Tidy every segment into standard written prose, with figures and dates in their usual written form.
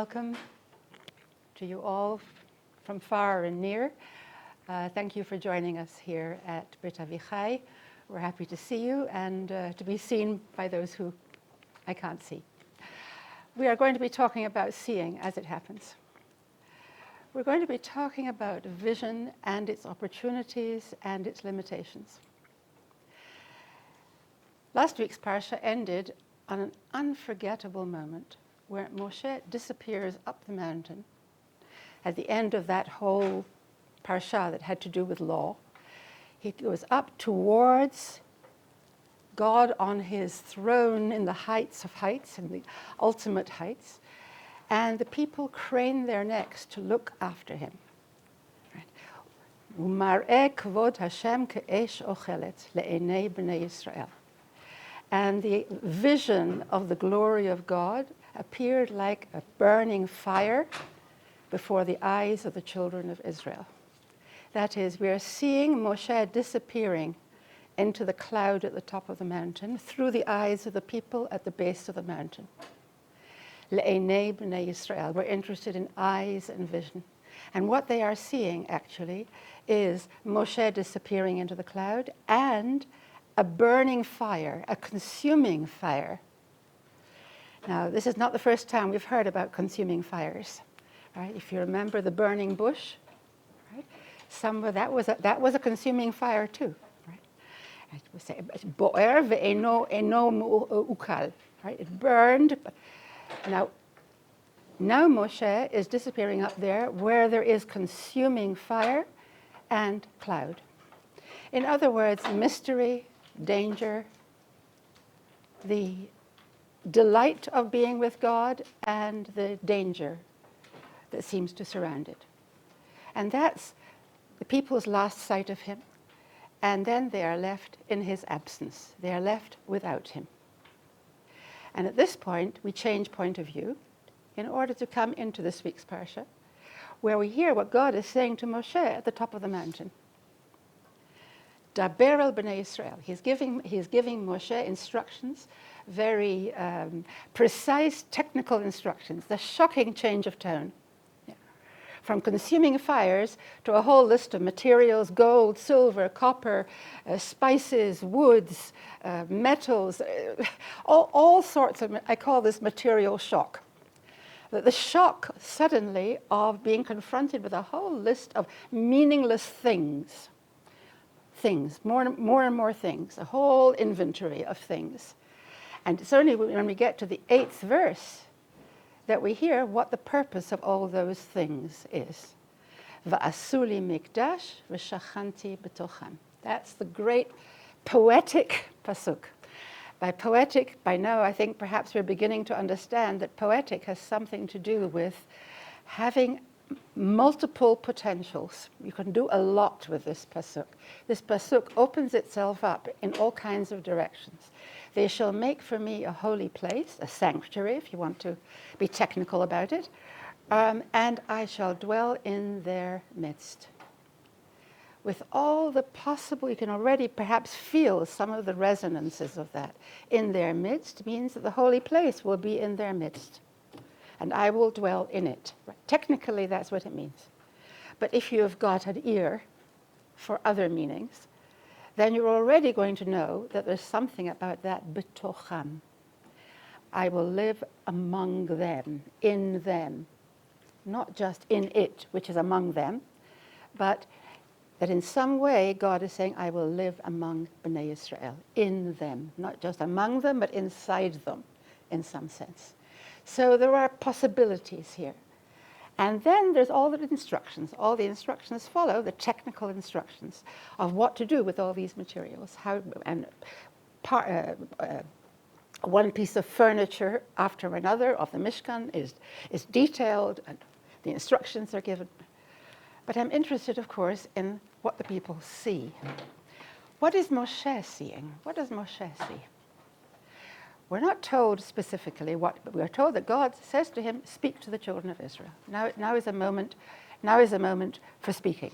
welcome to you all from far and near. Thank you for joining us here at Brit Avivah. We're happy to see you and to be seen by those who I can't see. We are going to be talking about seeing as it happens. We're going to be talking about vision and its opportunities and its limitations. Last week's Parsha ended on an unforgettable moment where Moshe disappears up the mountain. At the end of that whole Parsha that had to do with law, he goes up towards God on his throne in the heights of heights, in the ultimate heights, and the people crane their necks to look after him. Umar'eh kvod Hashem ke'esh ochelet le'enei b'nei Yisrael. And the vision of the glory of God appeared like a burning fire before the eyes of the children of Israel. That is, we are seeing Moshe disappearing into the cloud at the top of the mountain through the eyes of the people at the base of the mountain. Le'enei b'nei Yisrael. We're interested in eyes and vision. And what they are seeing, actually, is Moshe disappearing into the cloud and a burning fire, a consuming fire. Now, this is not the first time we've heard about consuming fires, right? If you remember the burning bush, right? That was a consuming fire too, right? We say boer ve'eno ukal, right? It burned. Now Moshe is disappearing up there where there is consuming fire and cloud. In other words, mystery, danger, the delight of being with God, and the danger that seems to surround it. And that's the people's last sight of him. And then they are left in his absence. They are left without him. And at this point, we change point of view in order to come into this week's Parsha, where we hear what God is saying to Moshe at the top of the mountain. Daber el b'nei Yisrael. He's giving Moshe instructions, very precise technical instructions, the shocking change of tone. Yeah. From consuming fires to a whole list of materials, gold, silver, copper, spices, woods, metals, all sorts of, I call this material shock. The shock suddenly of being confronted with a whole list of meaningless things, more and more things, a whole inventory of things. And it's only when we get to the 8th verse that we hear what the purpose of all those things is. Va'asu li mikdash v'shachanti b'tochem. That's the great poetic pasuk. By poetic, by now I think perhaps we're beginning to understand that poetic has something to do with having multiple potentials. You can do a lot with this pasuk. This pasuk opens itself up in all kinds of directions. They shall make for me a holy place, a sanctuary, if you want to be technical about it, and I shall dwell in their midst. With all the possible, you can already perhaps feel some of the resonances of that. In their midst means that the holy place will be in their midst. And I will dwell in it. Right. Technically, that's what it means. But if you have got an ear for other meanings, then you're already going to know that there's something about that b'tocham. I will live among them, in them. Not just in it, which is among them, but that in some way God is saying, I will live among Bnei Yisrael, in them. Not just among them, but inside them, in some sense. So there are possibilities here. And then there's all the instructions. All the instructions follow the technical instructions of what to do with all these materials. One piece of furniture after another of the Mishkan is detailed, and the instructions are given. But I'm interested, of course, in what the people see. What is Moshe seeing? What does Moshe see? We're not told specifically what, but we are told that God says to him, speak to the children of Israel. Now is a moment for speaking.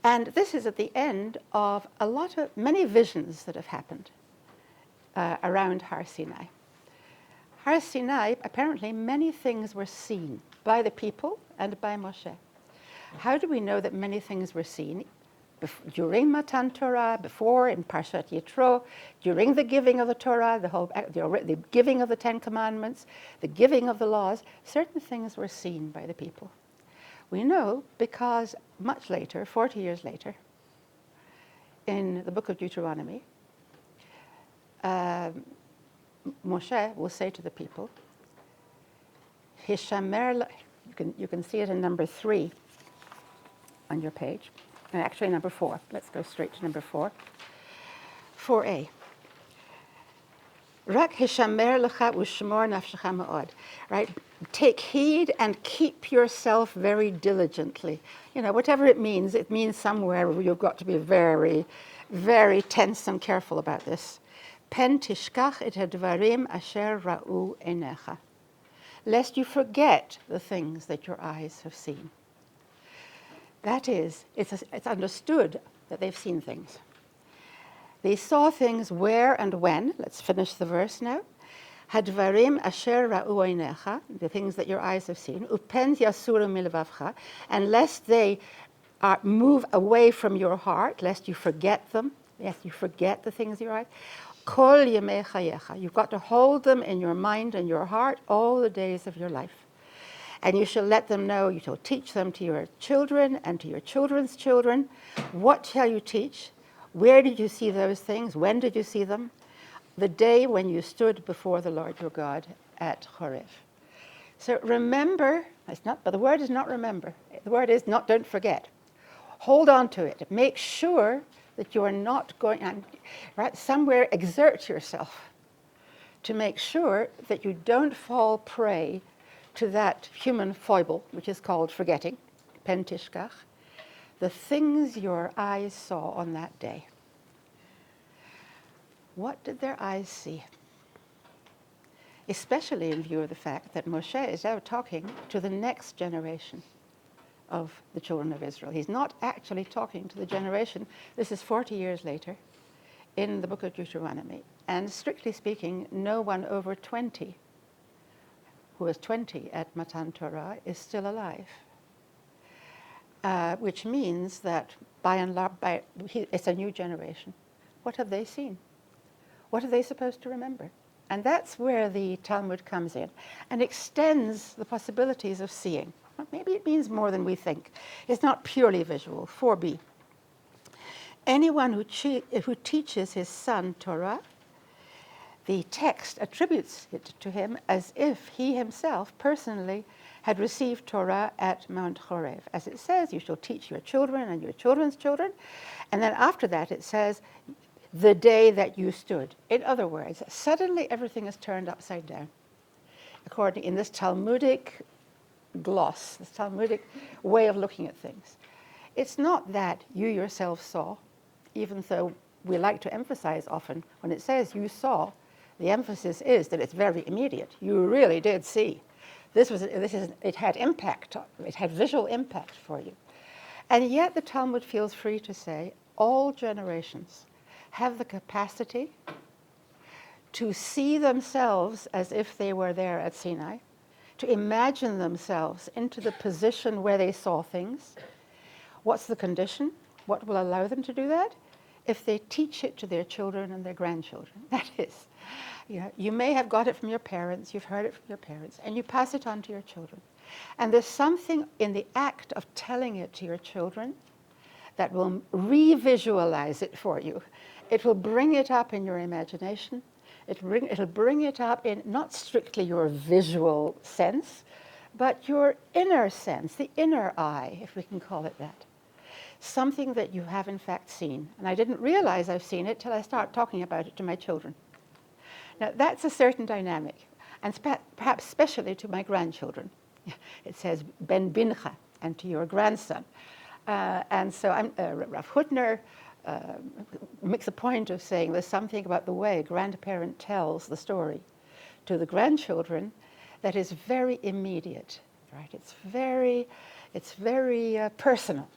And this is at the end of many visions that have happened around Har Sinai. Har Sinai, apparently many things were seen by the people and by Moshe. How do we know that many things were seen? During Matan Torah, before in Parshat Yitro, during the giving of the Torah, the giving of the Ten Commandments, the giving of the laws, certain things were seen by the people. We know because much later, 40 years later, in the book of Deuteronomy, Moshe will say to the people, Hishamer, you can see it in number 3 on your page. And actually number 4. Let's go straight to number 4. 4a. Rak hishamer lecha u'shmor nafshecha ma'od. Right? Take heed and keep yourself very diligently. You know, whatever it means somewhere where you've got to be very, very tense and careful about this. Pen tishkach et hadvarim asher ra'u einecha. Lest you forget the things that your eyes have seen. That is, it's understood that they've seen things. They saw things where and when. Let's finish the verse now. Hadvarim asher ra'u einecha, the things that your eyes have seen. Upen yasuru milvavcha, and lest they move away from your heart, lest you forget them, lest you forget the things your eyes. Kol yemei chayecha. You've got to hold them in your mind and your heart all the days of your life. And you shall let them know, you shall teach them to your children and to your children's children. What shall you teach? Where did you see those things? When did you see them? The day when you stood before the Lord your God at Horeb. So remember, but the word is not remember. The word is not don't forget. Hold on to it. Make sure that you are not going, right, somewhere exert yourself to make sure that you don't fall prey to that human foible, which is called forgetting, pen tishkach, the things your eyes saw on that day. What did their eyes see? Especially in view of the fact that Moshe is now talking to the next generation of the children of Israel. He's not actually talking to the generation. This is 40 years later in the book of Deuteronomy. And strictly speaking, no one over 20 who was 20 at Matan Torah is still alive. Which means that by and large, it's a new generation. What have they seen? What are they supposed to remember? And that's where the Talmud comes in and extends the possibilities of seeing. Maybe it means more than we think. It's not purely visual. 4b. Anyone who teaches his son Torah, the text attributes it to him as if he himself personally had received Torah at Mount Horeb. As it says, you shall teach your children and your children's children. And then after that it says, the day that you stood. In other words, suddenly everything is turned upside down. According in this Talmudic gloss, this Talmudic way of looking at things. It's not that you yourself saw, even though we like to emphasize often when it says you saw, the emphasis is that it's very immediate. You really did see. It had impact, it had visual impact for you. And yet the Talmud feels free to say all generations have the capacity to see themselves as if they were there at Sinai, to imagine themselves into the position where they saw things. What's the condition? What will allow them to do that? If they teach it to their children and their grandchildren. That is, you may have got it from your parents, you've heard it from your parents, and you pass it on to your children. And there's something in the act of telling it to your children that will revisualize it for you. It will bring it up in your imagination. It'll bring it up in not strictly your visual sense, but your inner sense, the inner eye, if we can call it that. Something that you have in fact seen. And I didn't realize I've seen it till I start talking about it to my children. Now that's a certain dynamic, and perhaps especially to my grandchildren. It says ben bincha, and to your grandson. And so Rav Hutner makes a point of saying there's something about the way a grandparent tells the story to the grandchildren that is very immediate, right? It's very personal.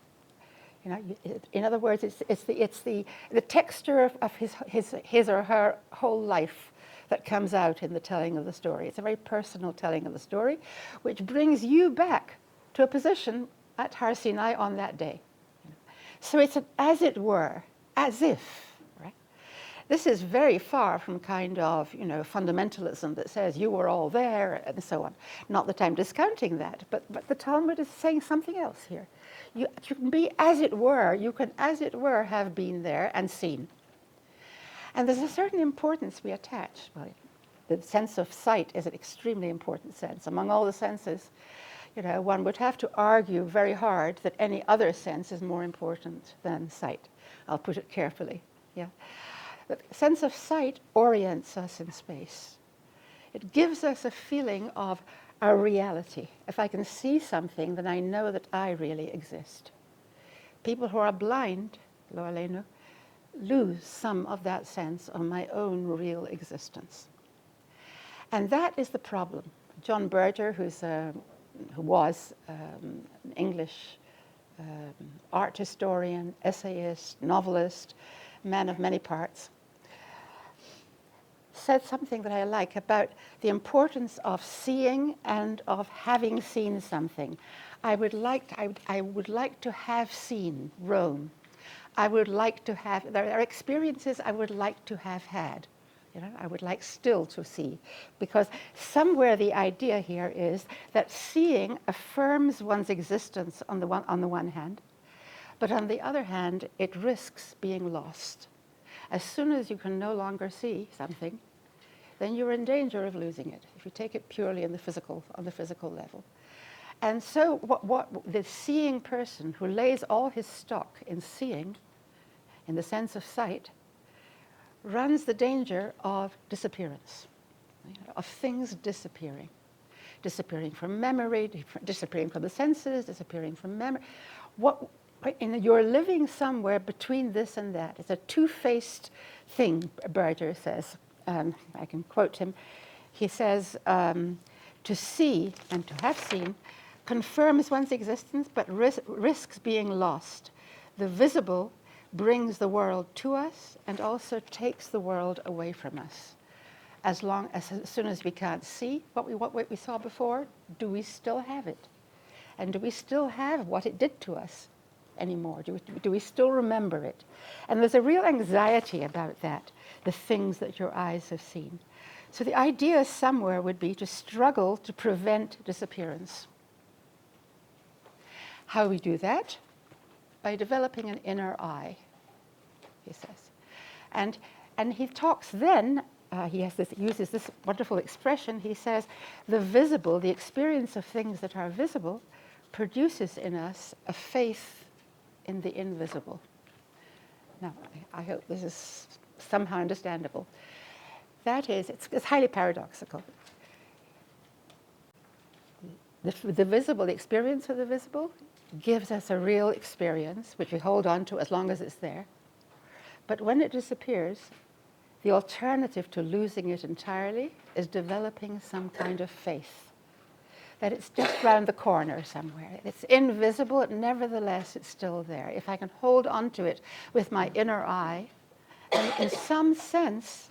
In other words, it's the texture of his or her whole life that comes out in the telling of the story. It's a very personal telling of the story, which brings you back to a position at Har Sinai on that day. So it's an as it were, as if, right? This is very far from kind of, fundamentalism that says you were all there and so on. Not that I'm discounting that, but the Talmud is saying something else here. You can be as it were, you can as it were have been there and seen. And there's a certain importance we attach. Well, the sense of sight is an extremely important sense. Among all the senses, one would have to argue very hard that any other sense is more important than sight. I'll put it carefully. Yeah. The sense of sight orients us in space. It gives us a feeling of a reality. If I can see something, then I know that I really exist. People who are blind, lo aleinu, lose some of that sense of my own real existence. And that is the problem. John Berger, who was an English art historian, essayist, novelist, man of many parts, said something that I like about the importance of seeing and of having seen something. I would like to have seen Rome. There are experiences I would like to have had. I would like still to see, because somewhere the idea here is that seeing affirms one's existence on the one hand, but on the other hand, it risks being lost. As soon as you can no longer see something, then you're in danger of losing it, if you take it purely on the physical level. And so what the seeing person who lays all his stock in seeing, in the sense of sight, runs the danger of disappearance, of things disappearing from memory, disappearing from the senses, disappearing from memory. You're living somewhere between this and that. It's a two-faced thing, Berger says. I can quote him. He says, to see and to have seen confirms one's existence, but risks being lost. The visible brings the world to us and also takes the world away from us. As soon as we can't see what we saw before, do we still have it? And do we still have what it did to us anymore? Do we still remember it? And there's a real anxiety about that, the things that your eyes have seen. So the idea somewhere would be to struggle to prevent disappearance. How we do that? By developing an inner eye, he says. And he talks then, uses this wonderful expression, he says, the visible, the experience of things that are visible, produces in us a faith in the invisible. Now, I hope this is somehow understandable. That is, it's highly paradoxical. The visible, the experience of the visible, gives us a real experience, which we hold on to as long as it's there. But when it disappears, the alternative to losing it entirely is developing some kind of faith, that it's just round the corner somewhere. It's invisible, nevertheless it's still there. If I can hold on to it with my inner eye, and in some sense,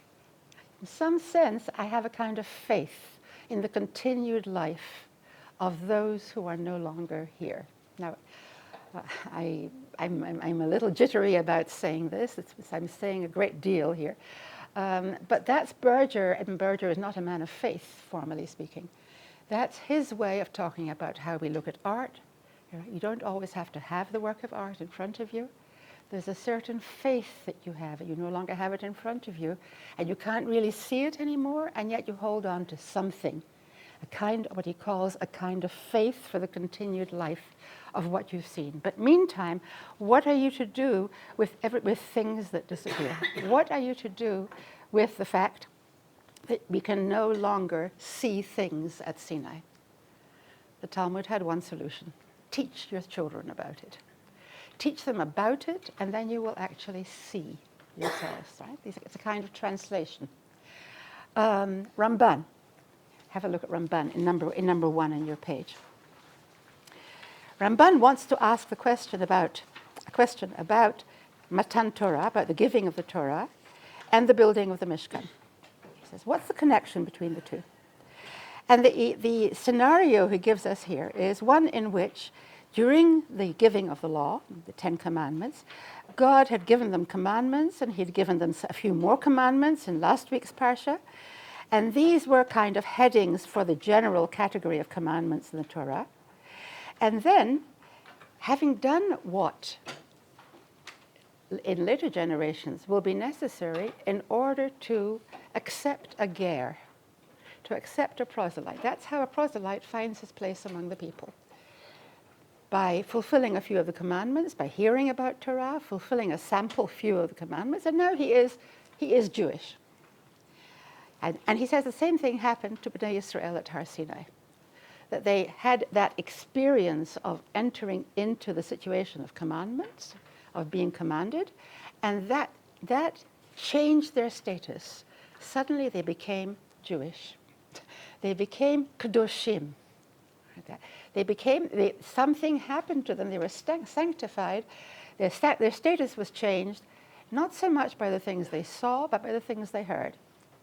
I have a kind of faith in the continued life of those who are no longer here. Now, I'm a little jittery about saying this. I'm saying a great deal here. But that's Berger, and Berger is not a man of faith, formally speaking. That's his way of talking about how we look at art. You don't always have to have the work of art in front of you. There's a certain faith that you have. You no longer have it in front of you, and you can't really see it anymore, and yet you hold on to something, what he calls a kind of faith for the continued life of what you've seen. But meantime, what are you to do with things that disappear? What are you to do with the fact that we can no longer see things at Sinai? The Talmud had one solution. Teach your children about it. Teach them about it, and then you will actually see yourselves, right? It's a kind of translation. Ramban. Have a look at Ramban in number 1 on your page. Ramban wants to ask a question about Matan Torah, about the giving of the Torah, and the building of the Mishkan. says, what's the connection between the two? And the scenario he gives us here is one in which, during the giving of the law, the 10 Commandments, God had given them commandments, and he'd given them a few more commandments in last week's Parsha. And these were kind of headings for the general category of commandments in the Torah. And then, having done what in later generations will be necessary in order to accept a ger, to accept a proselyte. That's how a proselyte finds his place among the people. By fulfilling a few of the commandments, by hearing about Torah, fulfilling a sample few of the commandments, and now he is Jewish. And he says the same thing happened to Bnei Yisrael at Har Sinai, that they had that experience of entering into the situation of commandments, of being commanded, and that changed their status. Suddenly they became Jewish. They became Kedoshim. Something happened to them. They were sanctified. Their status was changed, not so much by the things they saw, but by the things they heard.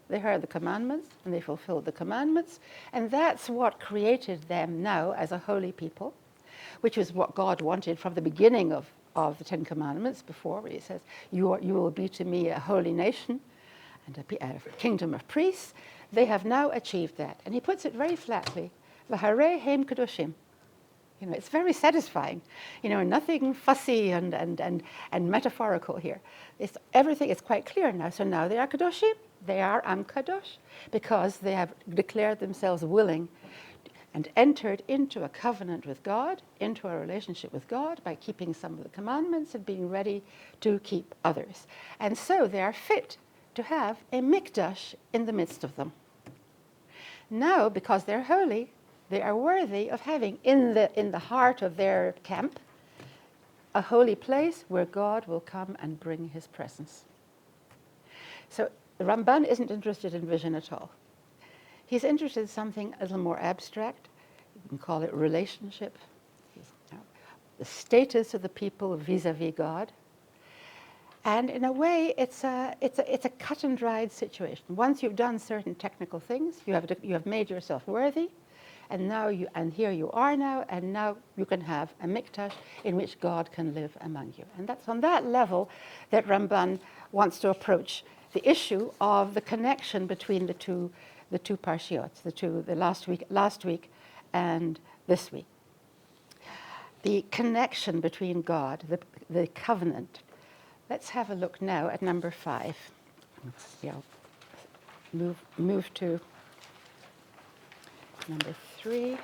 They heard the commandments, and they fulfilled the commandments, and that's what created them now as a holy people, which is what God wanted from the beginning of the 10 Commandments before, where he says, you will be to me a holy nation and a kingdom of priests. They have now achieved that. And he puts it very flatly, V'harei heim kedoshim. It's very satisfying. Nothing fussy and metaphorical here. Everything is quite clear now. So now they are kedoshim. They are Am Kadosh, because they have declared themselves willing and entered into a covenant with God, into a relationship with God by keeping some of the commandments and being ready to keep others. And so they are fit to have a mikdash in the midst of them. Now, because they're holy, they are worthy of having in the heart of their camp a holy place where God will come and bring his presence. So the Ramban isn't interested in vision at all. He's interested in something a little more abstract. You can call it relationship. The status of the people vis-a-vis God. And in a way, it's a cut and dried situation. Once you've done certain technical things, you have made yourself worthy, and here you are now, and now you can have a mikdash in which God can live among you. And that's on that level that Ramban wants to approach the issue of the connection between the two parshiot, the last week and this week. The connection between God, the covenant. Let's have a look now at number 5. Move to number 3.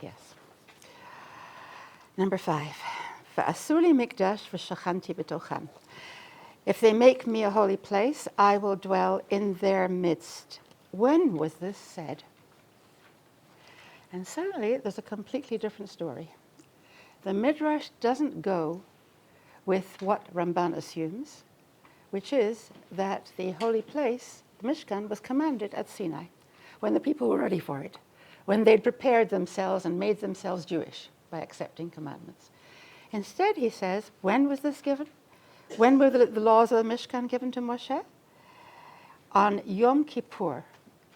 Yes. Number 5. V'asuli mikdash v'shachanti b'tochan. If they make me a holy place, I will dwell in their midst. When was this said? And suddenly, there's a completely different story. The Midrash doesn't go with what Ramban assumes, which is that the holy place, the Mishkan, was commanded at Sinai, when the people were ready for it, when they'd prepared themselves and made themselves Jewish by accepting commandments. Instead, he says, when was this given? When were the laws of the Mishkan given to Moshe? On Yom Kippur,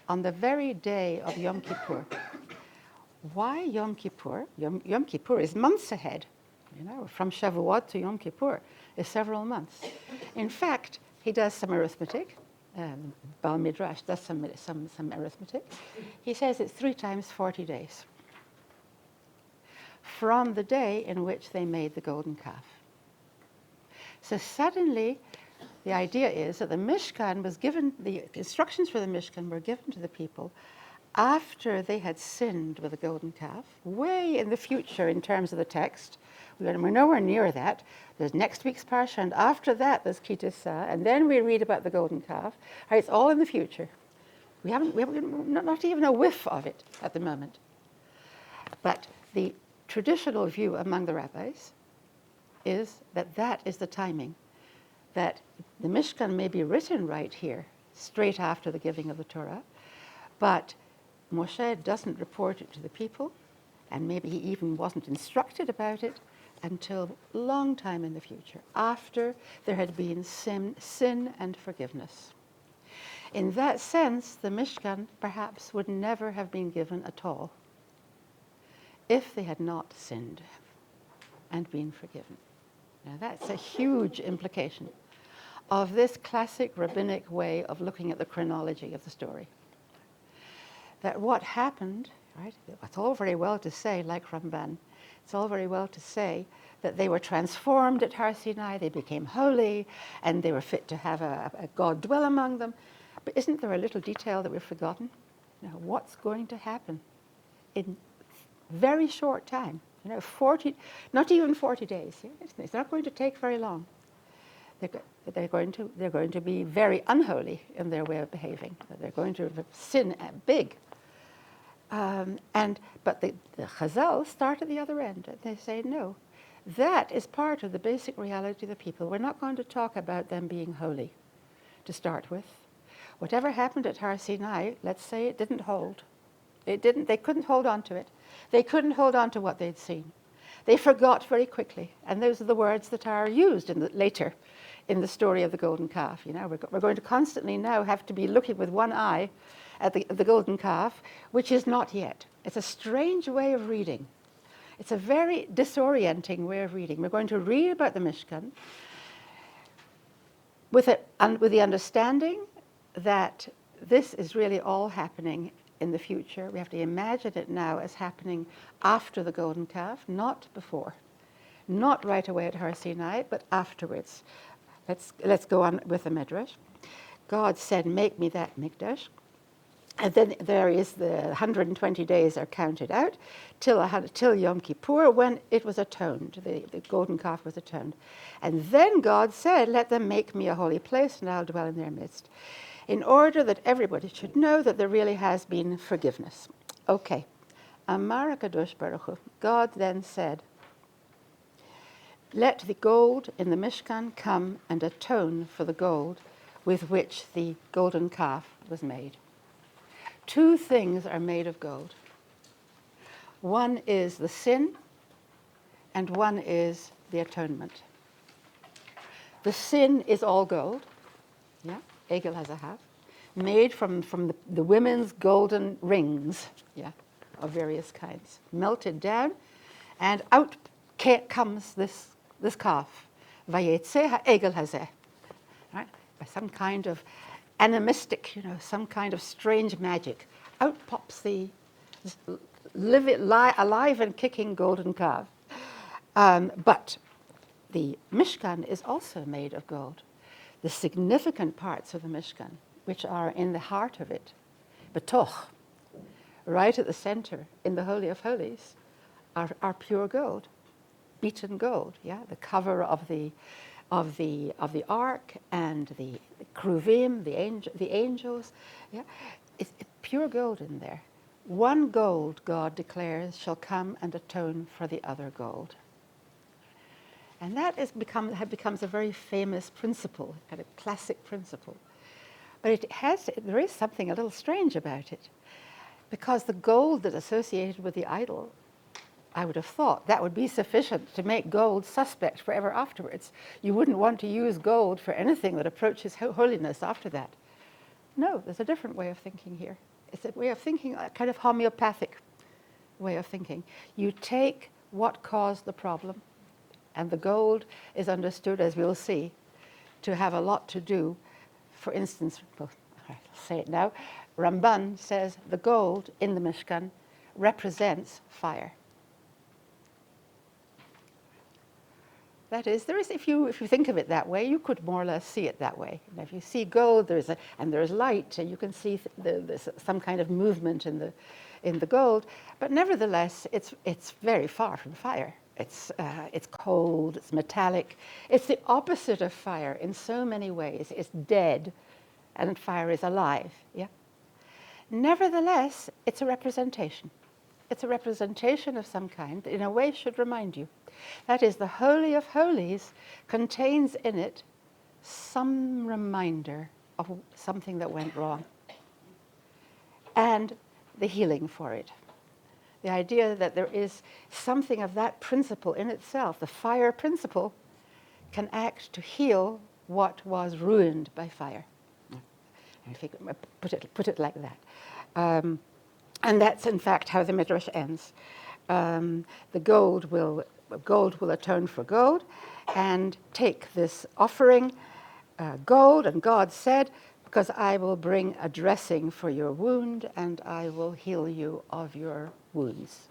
on the very day of Yom Kippur. Why Yom Kippur? Yom Kippur is months ahead. From Shavuot to Yom Kippur is several months. In fact, he does some arithmetic. Bal Midrash does some arithmetic. He says it's 3 times 40 days from the day in which they made the golden calf. So suddenly, the idea is that the Mishkan was given, the instructions for the Mishkan were given to the people after they had sinned with the golden calf, way in the future in terms of the text. We're nowhere near that. There's next week's Parsha, and after that there's Kitisa, and then we read about the golden calf. Right, it's all in the future. We haven't not even a whiff of it at the moment. But the traditional view among the rabbis is that is the timing, that the Mishkan may be written right here, straight after the giving of the Torah, but Moshe doesn't report it to the people, and maybe he even wasn't instructed about it until a long time in the future, after there had been sin and forgiveness. In that sense, the Mishkan perhaps would never have been given at all if they had not sinned and been forgiven. Now that's a huge implication of this classic rabbinic way of looking at the chronology of the story. That what happened, right, it's all very well to say, like Ramban, it's all very well to say that they were transformed at Har Sinai, they became holy, and they were fit to have a God dwell among them. But isn't there a little detail that we've forgotten? Now, what's going to happen in very short time? 40, not even 40 days. It's not going to take very long. They're going to be very unholy in their way of behaving. They're going to sin big. But the Chazal start at the other end. They say, no, that is part of the basic reality of the people. We're not going to talk about them being holy to start with. Whatever happened at Har Sinai, let's say it didn't hold. They couldn't hold on to it. They couldn't hold on to what they'd seen. They forgot very quickly. And those are the words that are used later in the story of the golden calf. We're going to constantly now have to be looking with one eye at the golden calf, which is not yet. It's a strange way of reading. It's a very disorienting way of reading. We're going to read about the Mishkan with the understanding that this is really all happening in the future. We have to imagine it now as happening after the golden calf, not before. Not right away at Har Sinai, but afterwards. Let's go on with the Midrash. God said, make me that mikdash. And then there is the 120 days are counted out till Yom Kippur, when it was atoned. The golden calf was atoned. And then God said, let them make me a holy place, and I'll dwell in their midst, in order that everybody should know that there really has been forgiveness. Okay. Amar HaKadosh Baruch Hu. God then said, let the gold in the Mishkan come and atone for the gold with which the golden calf was made. Two things are made of gold. One is the sin, and one is the atonement. The sin is all gold, yeah, Egel has a half, made from the women's golden rings, yeah, of various kinds, melted down, and out comes this calf, Vayetze ha'egel hazeh, right? By some kind of animistic, some kind of strange magic. Out pops the alive and kicking golden calf. But the Mishkan is also made of gold. The significant parts of the Mishkan, which are in the heart of it, betoch, right at the center, in the Holy of Holies, are pure gold, beaten gold. Yeah, the cover of the ark and the Kruvim, the angels. Yeah, it's pure gold in there. One gold, God declares, shall come and atone for the other gold. And that becomes a very famous principle, a classic principle. But there is something a little strange about it, because the gold that's associated with the idol, I would have thought that would be sufficient to make gold suspect forever afterwards. You wouldn't want to use gold for anything that approaches holiness after that. No, there's a different way of thinking here. It's a way of thinking, a kind of homeopathic way of thinking. You take what caused the problem, and the gold is understood, as we'll see, to have a lot to do. For instance, I'll say it now, Ramban says the gold in the Mishkan represents fire. That is, if you think of it that way, you could more or less see it that way. And if you see gold, there's light, and you can see there's some kind of movement in the gold. But nevertheless, it's very far from fire. It's cold. It's metallic. It's the opposite of fire in so many ways. It's dead, and fire is alive. Yeah. Nevertheless, it's a representation. It's a representation of some kind that in a way should remind you. That is, the Holy of Holies contains in it some reminder of something that went wrong. And the healing for it. The idea that there is something of that principle in itself, the fire principle, can act to heal what was ruined by fire. If you put it like that. And that's in fact how the Midrash ends. The gold will atone for gold and take this offering, gold, and God said, because I will bring a dressing for your wound and I will heal you of your wounds.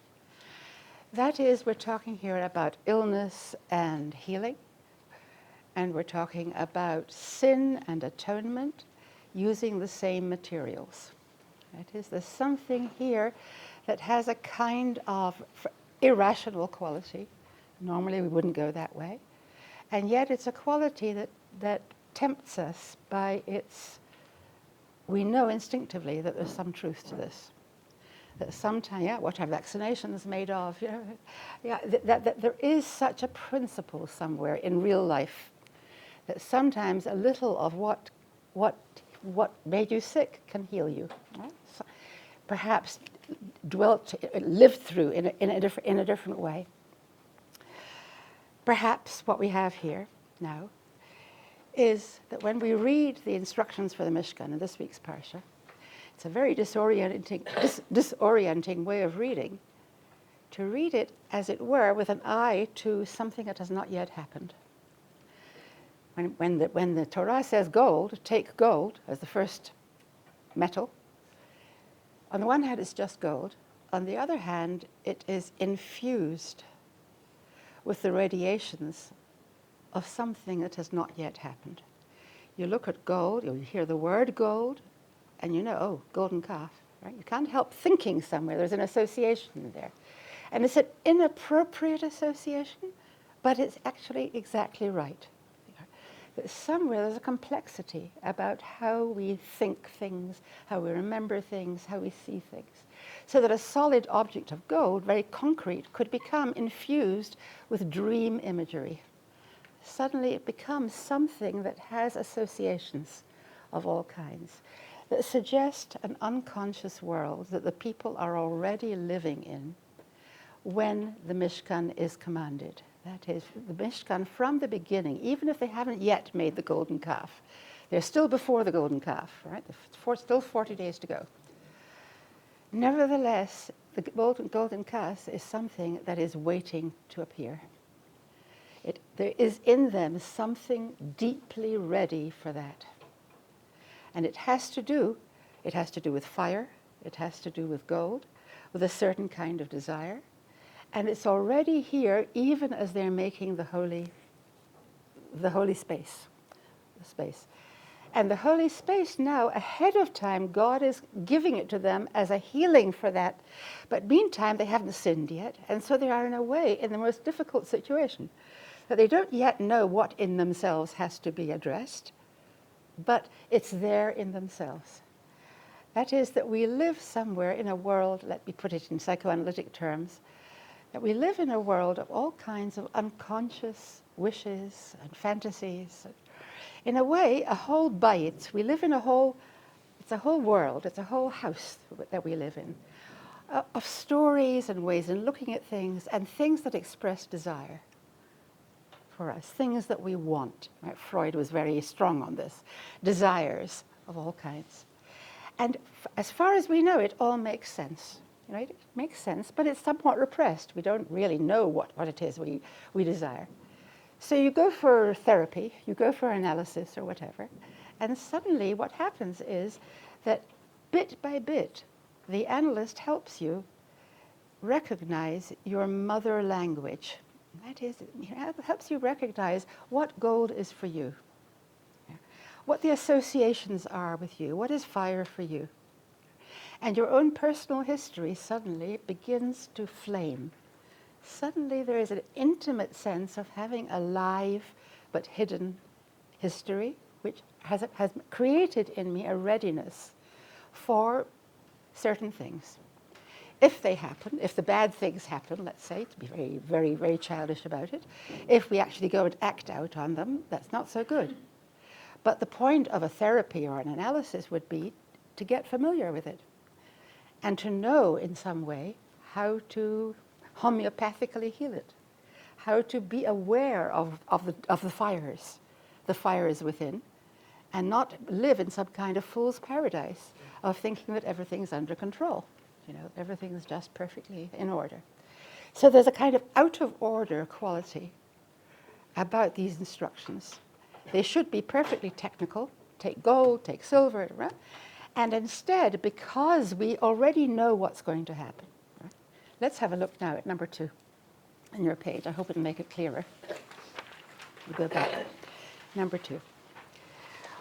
That is, we're talking here about illness and healing, and we're talking about sin and atonement using the same materials. That is, there's something here that has a kind of irrational quality. Normally we wouldn't go that way. And yet it's a quality that tempts us by its, we know instinctively that there's some truth to this. That sometimes, what are vaccinations made of? That there is such a principle somewhere in real life that sometimes a little of what made you sick can heal you. Right? So perhaps lived through in a different way. Perhaps what we have here now is that when we read the instructions for the Mishkan in this week's Parsha, it's a very disorienting way of reading, to read it, as it were, with an eye to something that has not yet happened. When the Torah says gold, take gold as the first metal, on the one hand it's just gold, on the other hand it is infused with the radiations of something that has not yet happened. You look at gold, you hear the word gold, and you know, oh, golden calf, right? You can't help thinking somewhere, there's an association there. And it's an inappropriate association, but it's actually exactly right. That somewhere there's a complexity about how we think things, how we remember things, how we see things. So that a solid object of gold, very concrete, could become infused with dream imagery. Suddenly it becomes something that has associations of all kinds, that suggest an unconscious world that the people are already living in when the Mishkan is commanded. That is, the Mishkan from the beginning, even if they haven't yet made the golden calf, they're still before the golden calf, right? Still 40 days to go. Nevertheless, the golden calf is something that is waiting to appear. There is in them something deeply ready for that. And it has to do with fire, it has to do with gold, with a certain kind of desire. And it's already here, even as they're making the holy space. And the holy space now, ahead of time, God is giving it to them as a healing for that. But meantime, they haven't sinned yet. And so they are, in a way, in the most difficult situation. That they don't yet know what in themselves has to be addressed, but it's there in themselves. That is, that we live somewhere in a world, let me put it in psychoanalytic terms, that we live in a world of all kinds of unconscious wishes and fantasies. In a way, a whole bayit. We live in it's a whole world, it's a whole house that we live in, of stories and ways in looking at things and things that express desire for us, things that we want. Right? Freud was very strong on this, desires of all kinds. And as far as we know, it all makes sense. Right? It makes sense, but it's somewhat repressed. We don't really know what it is we desire. So you go for therapy, you go for analysis or whatever, and suddenly what happens is that bit by bit, the analyst helps you recognize your mother language. That is, it helps you recognize what gold is for you, what the associations are with you, what is fire for you. And your own personal history suddenly begins to flame. Suddenly there is an intimate sense of having a live but hidden history, which has created in me a readiness for certain things. If they happen, if the bad things happen, let's say, to be very, very, very childish about it, if we actually go and act out on them, that's not so good. But the point of a therapy or an analysis would be to get familiar with it and to know in some way how to homeopathically heal it, how to be aware of the fires within, and not live in some kind of fool's paradise of thinking that everything's under control. Everything's just perfectly in order. So there's a kind of out of order quality about these instructions. They should be perfectly technical, take gold, take silver, right? And instead, because we already know what's going to happen, right? Let's have a look now at number 2 on your page. I hope it'll make it clearer. We'll go back. Number 2.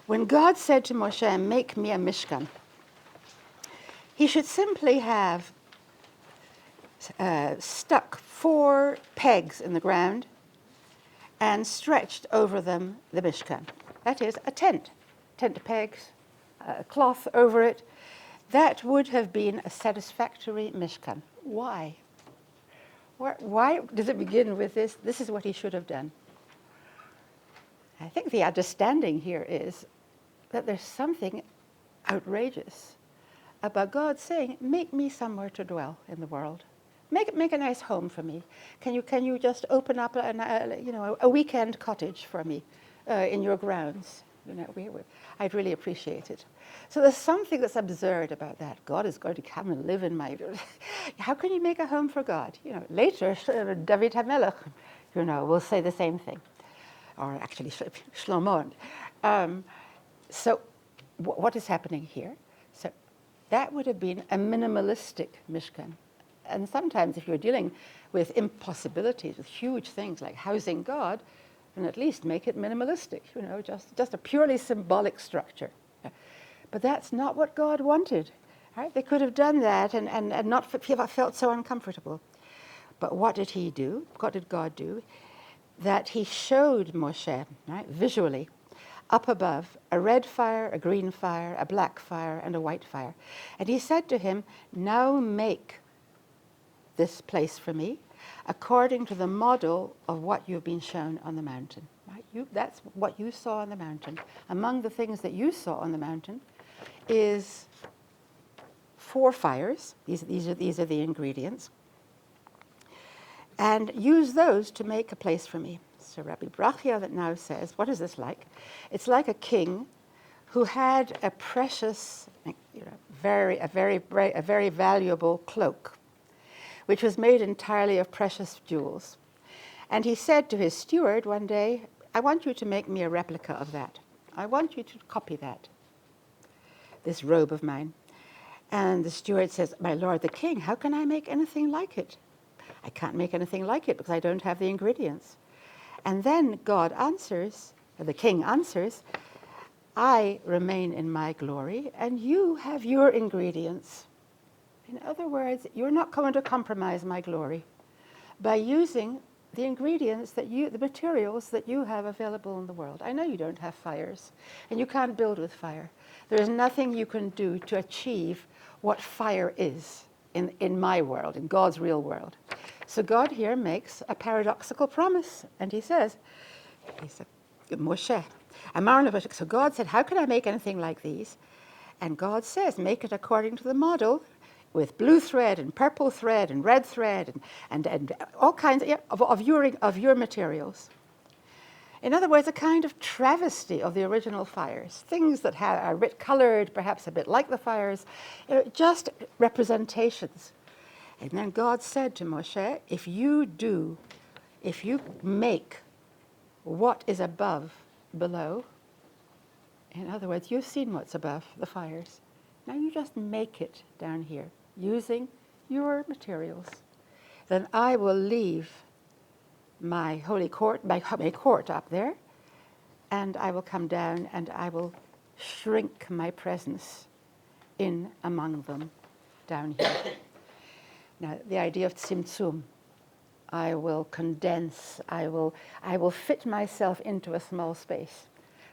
When God said to Moshe, make me a Mishkan, he should simply have stuck 4 pegs in the ground and stretched over them the Mishkan. That is, a tent pegs, a cloth over it. That would have been a satisfactory Mishkan. Why? Why does it begin with this? This is what he should have done. I think the understanding here is that there's something outrageous about God saying, make me somewhere to dwell in the world. Make a nice home for me. Can you just open up a weekend cottage for me in your grounds? I'd really appreciate it. So there's something that's absurd about that. God is going to come and live in my... How can you make a home for God? Later, David HaMelech, will say the same thing. Or actually, Shlomo. So what is happening here? So that would have been a minimalistic Mishkan. And sometimes if you're dealing with impossibilities, with huge things like housing God, then at least make it minimalistic, just a purely symbolic structure. But that's not what God wanted. Right? They could have done that and not felt so uncomfortable. But what did he do? What did God do? That he showed Moshe, right, visually, up above, a red fire, a green fire, a black fire, and a white fire. And he said to him, now make this place for me according to the model of what you've been shown on the mountain. Right? That's what you saw on the mountain. Among the things that you saw on the mountain is 4 fires. These are the ingredients. And use those to make a place for me. So Rabbi Brachia that now says, what is this like? It's like a king who had a precious, a very valuable cloak, which was made entirely of precious jewels. And he said to his steward one day, I want you to make me a replica of that. I want you to copy that, this robe of mine. And the steward says, my lord the king, how can I make anything like it? I can't make anything like it because I don't have the ingredients. And then God answers, or the king answers, I remain in my glory and you have your ingredients. In other words, you're not going to compromise my glory by using the ingredients the materials that you have available in the world. I know you don't have fires and you can't build with fire. There is nothing you can do to achieve what fire is in my world, in God's real world. So God here makes a paradoxical promise, and he said, Moshe, so God said, how can I make anything like these? And God says, make it according to the model with blue thread and purple thread and red thread and all kinds of your materials. In other words, a kind of travesty of the original fires, things that are a bit colored, perhaps a bit like the fires, just representations. And then God said to Moshe, if you make what is above below, in other words, you've seen what's above the fires. Now you just make it down here using your materials. Then I will leave my holy court, my court up there, and I will come down and I will shrink my presence in among them down here. Now, the idea of tzimtzum, I will condense, I will fit myself into a small space.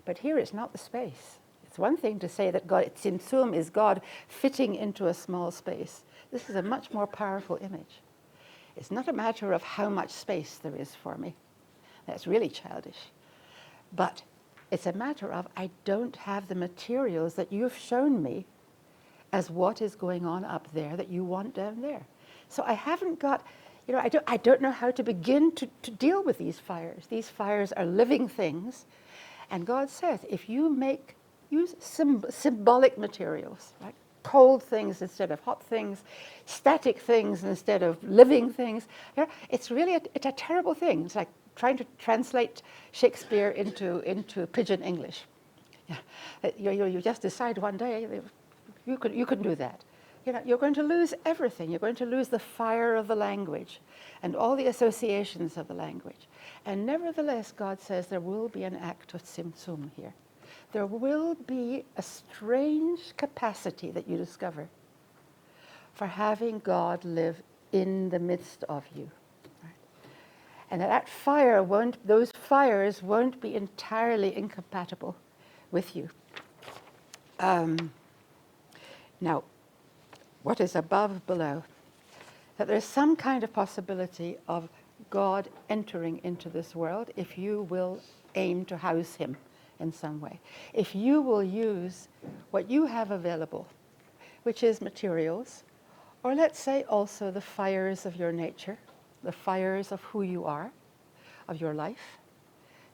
But here it's not the space. It's one thing to say that tzimtzum is God fitting into a small space. This is a much more powerful image. It's not a matter of how much space there is for me. That's really childish. But it's a matter of I don't have the materials that you've shown me as what is going on up there that you want down there. So I haven't got, I don't know how to begin to deal with these fires. These fires are living things. And God says, if you use symbolic materials, like cold things instead of hot things, static things instead of living things, it's really it's a terrible thing. It's like trying to translate Shakespeare into pidgin English. You just decide one day you couldn't do that. You're going to lose everything. You're going to lose the fire of the language and all the associations of the language. And nevertheless, God says there will be an act of tzimtzum here. There will be a strange capacity that you discover for having God live in the midst of you. Right? And those fires won't be entirely incompatible with you. Now, what is above, below? That there's some kind of possibility of God entering into this world if you will aim to house him in some way. If you will use what you have available, which is materials, or let's say also the fires of your nature, the fires of who you are, of your life,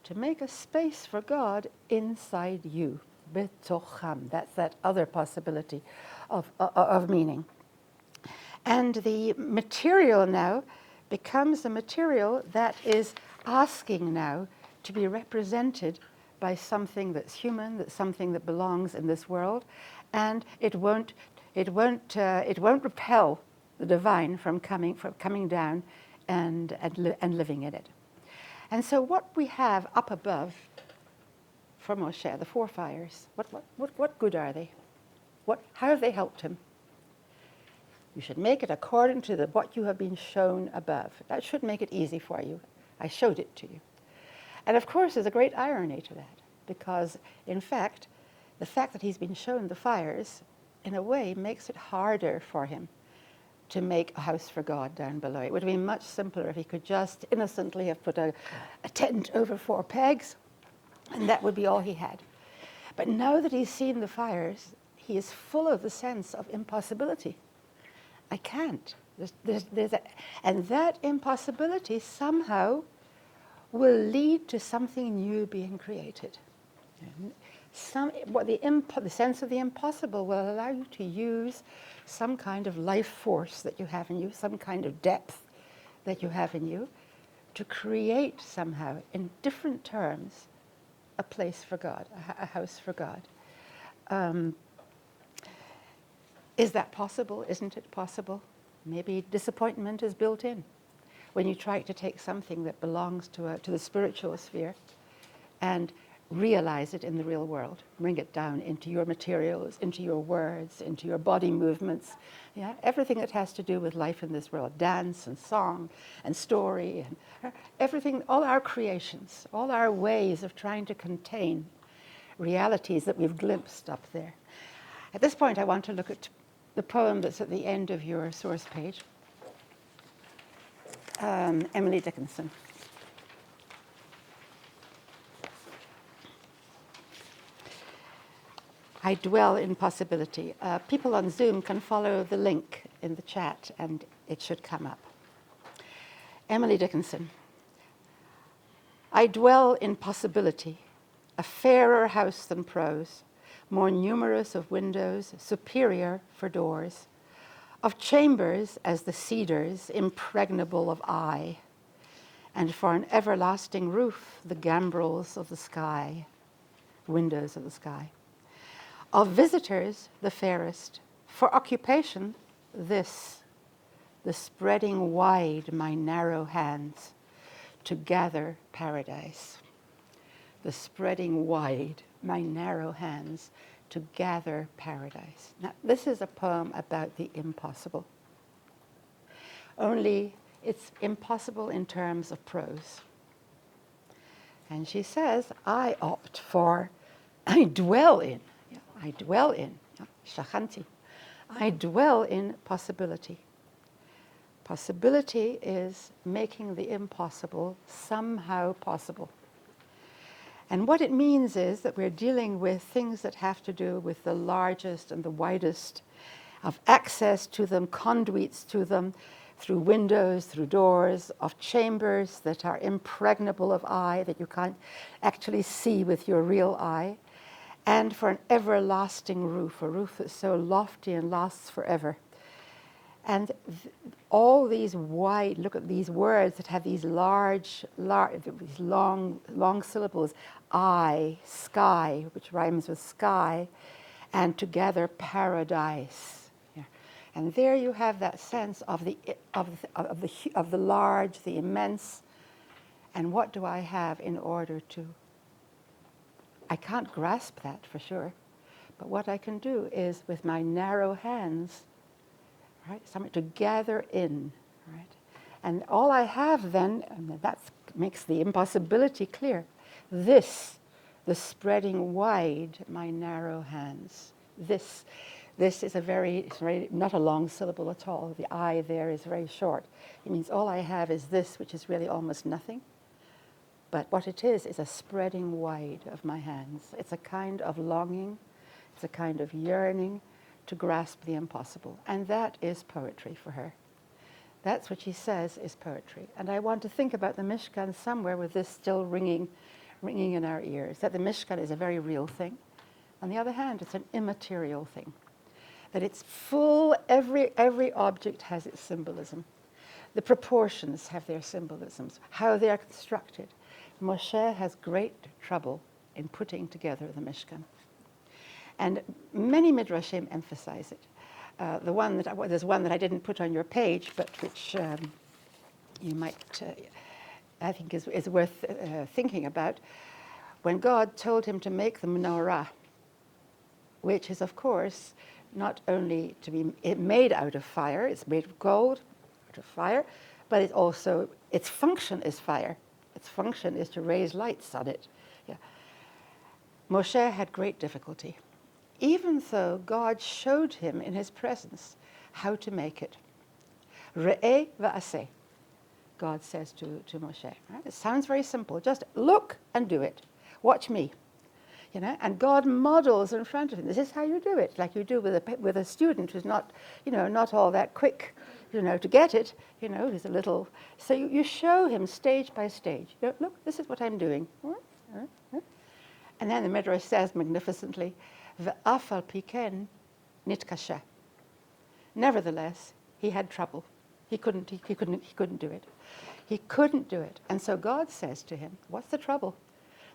to make a space for God inside you. Betocham, that's that other possibility of meaning. And the material now becomes a material that is asking now to be represented by something that's human, that's something that belongs in this world, and it won't repel the divine from coming down and living in it. And so what we have up above for Moshe, the four fires, what good are they? How have they helped him? You should make it according to what you have been shown above. That should make it easy for you. I showed it to you. And of course, there's a great irony to that, because in fact, the fact that he's been shown the fires, in a way, makes it harder for him to make a house for God down below. It would have been much simpler if he could just innocently have put a tent over 4 pegs, and that would be all he had. But now that he's seen the fires, he is full of the sense of impossibility. I can't. And that impossibility somehow will lead to something new being created. The sense of the impossible will allow you to use some kind of life force that you have in you, some kind of depth that you have in you, to create somehow, in different terms, a place for God, a house for God. Is that possible? Isn't it possible? Maybe disappointment is built in when you try to take something that belongs to the spiritual sphere and realize it in the real world, bring it down into your materials, into your words, into your body movements, everything that has to do with life in this world, dance and song and story and everything, all our creations, all our ways of trying to contain realities that we've glimpsed up there. At this point, I want to look at the poem that's at the end of your source page. Emily Dickinson. I dwell in possibility. People on Zoom can follow the link in the chat and it should come up. Emily Dickinson. I dwell in possibility, a fairer house than prose, more numerous of windows, superior for doors, of chambers as the cedars, impregnable of eye, and for an everlasting roof, the gambrels of the sky, windows of the sky. Of visitors, the fairest, for occupation, this, the spreading wide my narrow hands to gather paradise. The spreading wide my narrow hands to gather paradise. Now, this is a poem about the impossible. Only it's impossible in terms of prose. And she says, I opt for, I dwell in, shachanti. I dwell in possibility. Possibility is making the impossible somehow possible. And what it means is that we're dealing with things that have to do with the largest and the widest of access to them, conduits to them, through windows, through doors, of chambers that are impregnable of eye, that you can't actually see with your real eye, and for an everlasting roof, a roof that's so lofty and lasts forever. And all these wide, look at these words that have these these long syllables, eye, sky, which rhymes with sky, and together paradise. Yeah. And there you have that sense of the large, the immense. And what do I have in order to? I can't grasp that for sure, but what I can do is with my narrow hands, right, something to gather in, right? And all I have then, and that makes the impossibility clear, this, the spreading wide my narrow hands. This is it's very, not a long syllable at all. The I there is very short. It means all I have is this, which is really almost nothing. But what it is a spreading wide of my hands. It's a kind of longing, it's a kind of yearning to grasp the impossible. And that is poetry for her. That's what she says is poetry. And I want to think about the Mishkan somewhere with this still ringing in our ears, that the Mishkan is a very real thing. On the other hand, it's an immaterial thing. That it's full, every object has its symbolism. The proportions have their symbolisms, how they are constructed. Moshe has great trouble in putting together the Mishkan. And many Midrashim emphasize it. There's one that I didn't put on your page, but which you might, I think, is worth thinking about. When God told him to make the menorah, which is, of course, not only to be made out of fire, it's made of gold, out of fire, but it also, its function is fire. Its function is to raise lights on it. Yeah. Moshe had great difficulty, even though God showed him in his presence how to make it. Re'eh va'aseh, God says to Moshe. Right? It sounds very simple. Just look and do it. Watch me. You know, and God models in front of him. This is how you do it, like you do with a student who's not, not all that quick, to get it. Who's a little. So you show him stage by stage. Look, this is what I'm doing. And then the Midrash says magnificently, "Ve'af al pi ken nitkasha." Nevertheless, he had trouble. He couldn't do it. He couldn't do it. And so God says to him, "What's the trouble?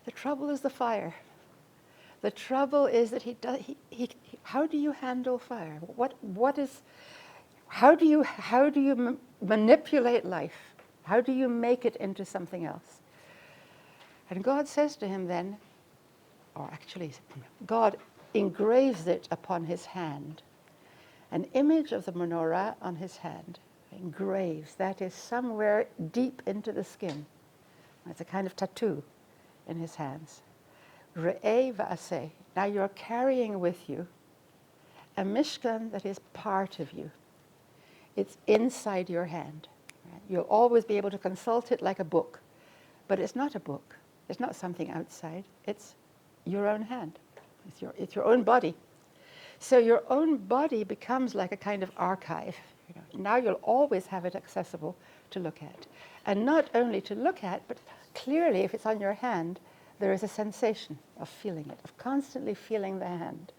The trouble is the fire. The trouble is that how do you handle fire? How do you manipulate life? How do you make it into something else?" And God says to him then, or actually, God engraves it upon his hand. An image of the menorah on his hand. Engraves, that is somewhere deep into the skin. It's a kind of tattoo in his hands. Re'eh va'aseh. Now you're carrying with you a Mishkan that is part of you. It's inside your hand. Right? You'll always be able to consult it like a book, but it's not a book. It's not something outside. It's your own hand. It's your own body. So your own body becomes like a kind of archive. Now you'll always have it accessible to look at. And not only to look at, but clearly if it's on your hand, there is a sensation of feeling it, of constantly feeling the hand,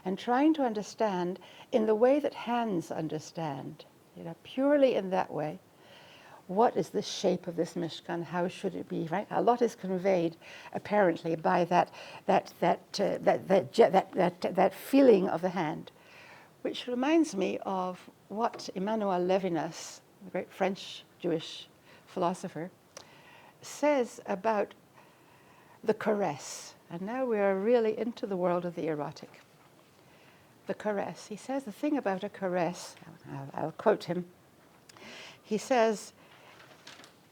and trying to understand in the way that hands understand, purely in that way, what is the shape of this Mishkan? How should it be? Right? A lot is conveyed, apparently, by that feeling of the hand, which reminds me of what Emmanuel Levinas, the great French Jewish philosopher, says about the caress. And now we are really into the world of the erotic. The caress. He says the thing about a caress, I'll quote him. He says,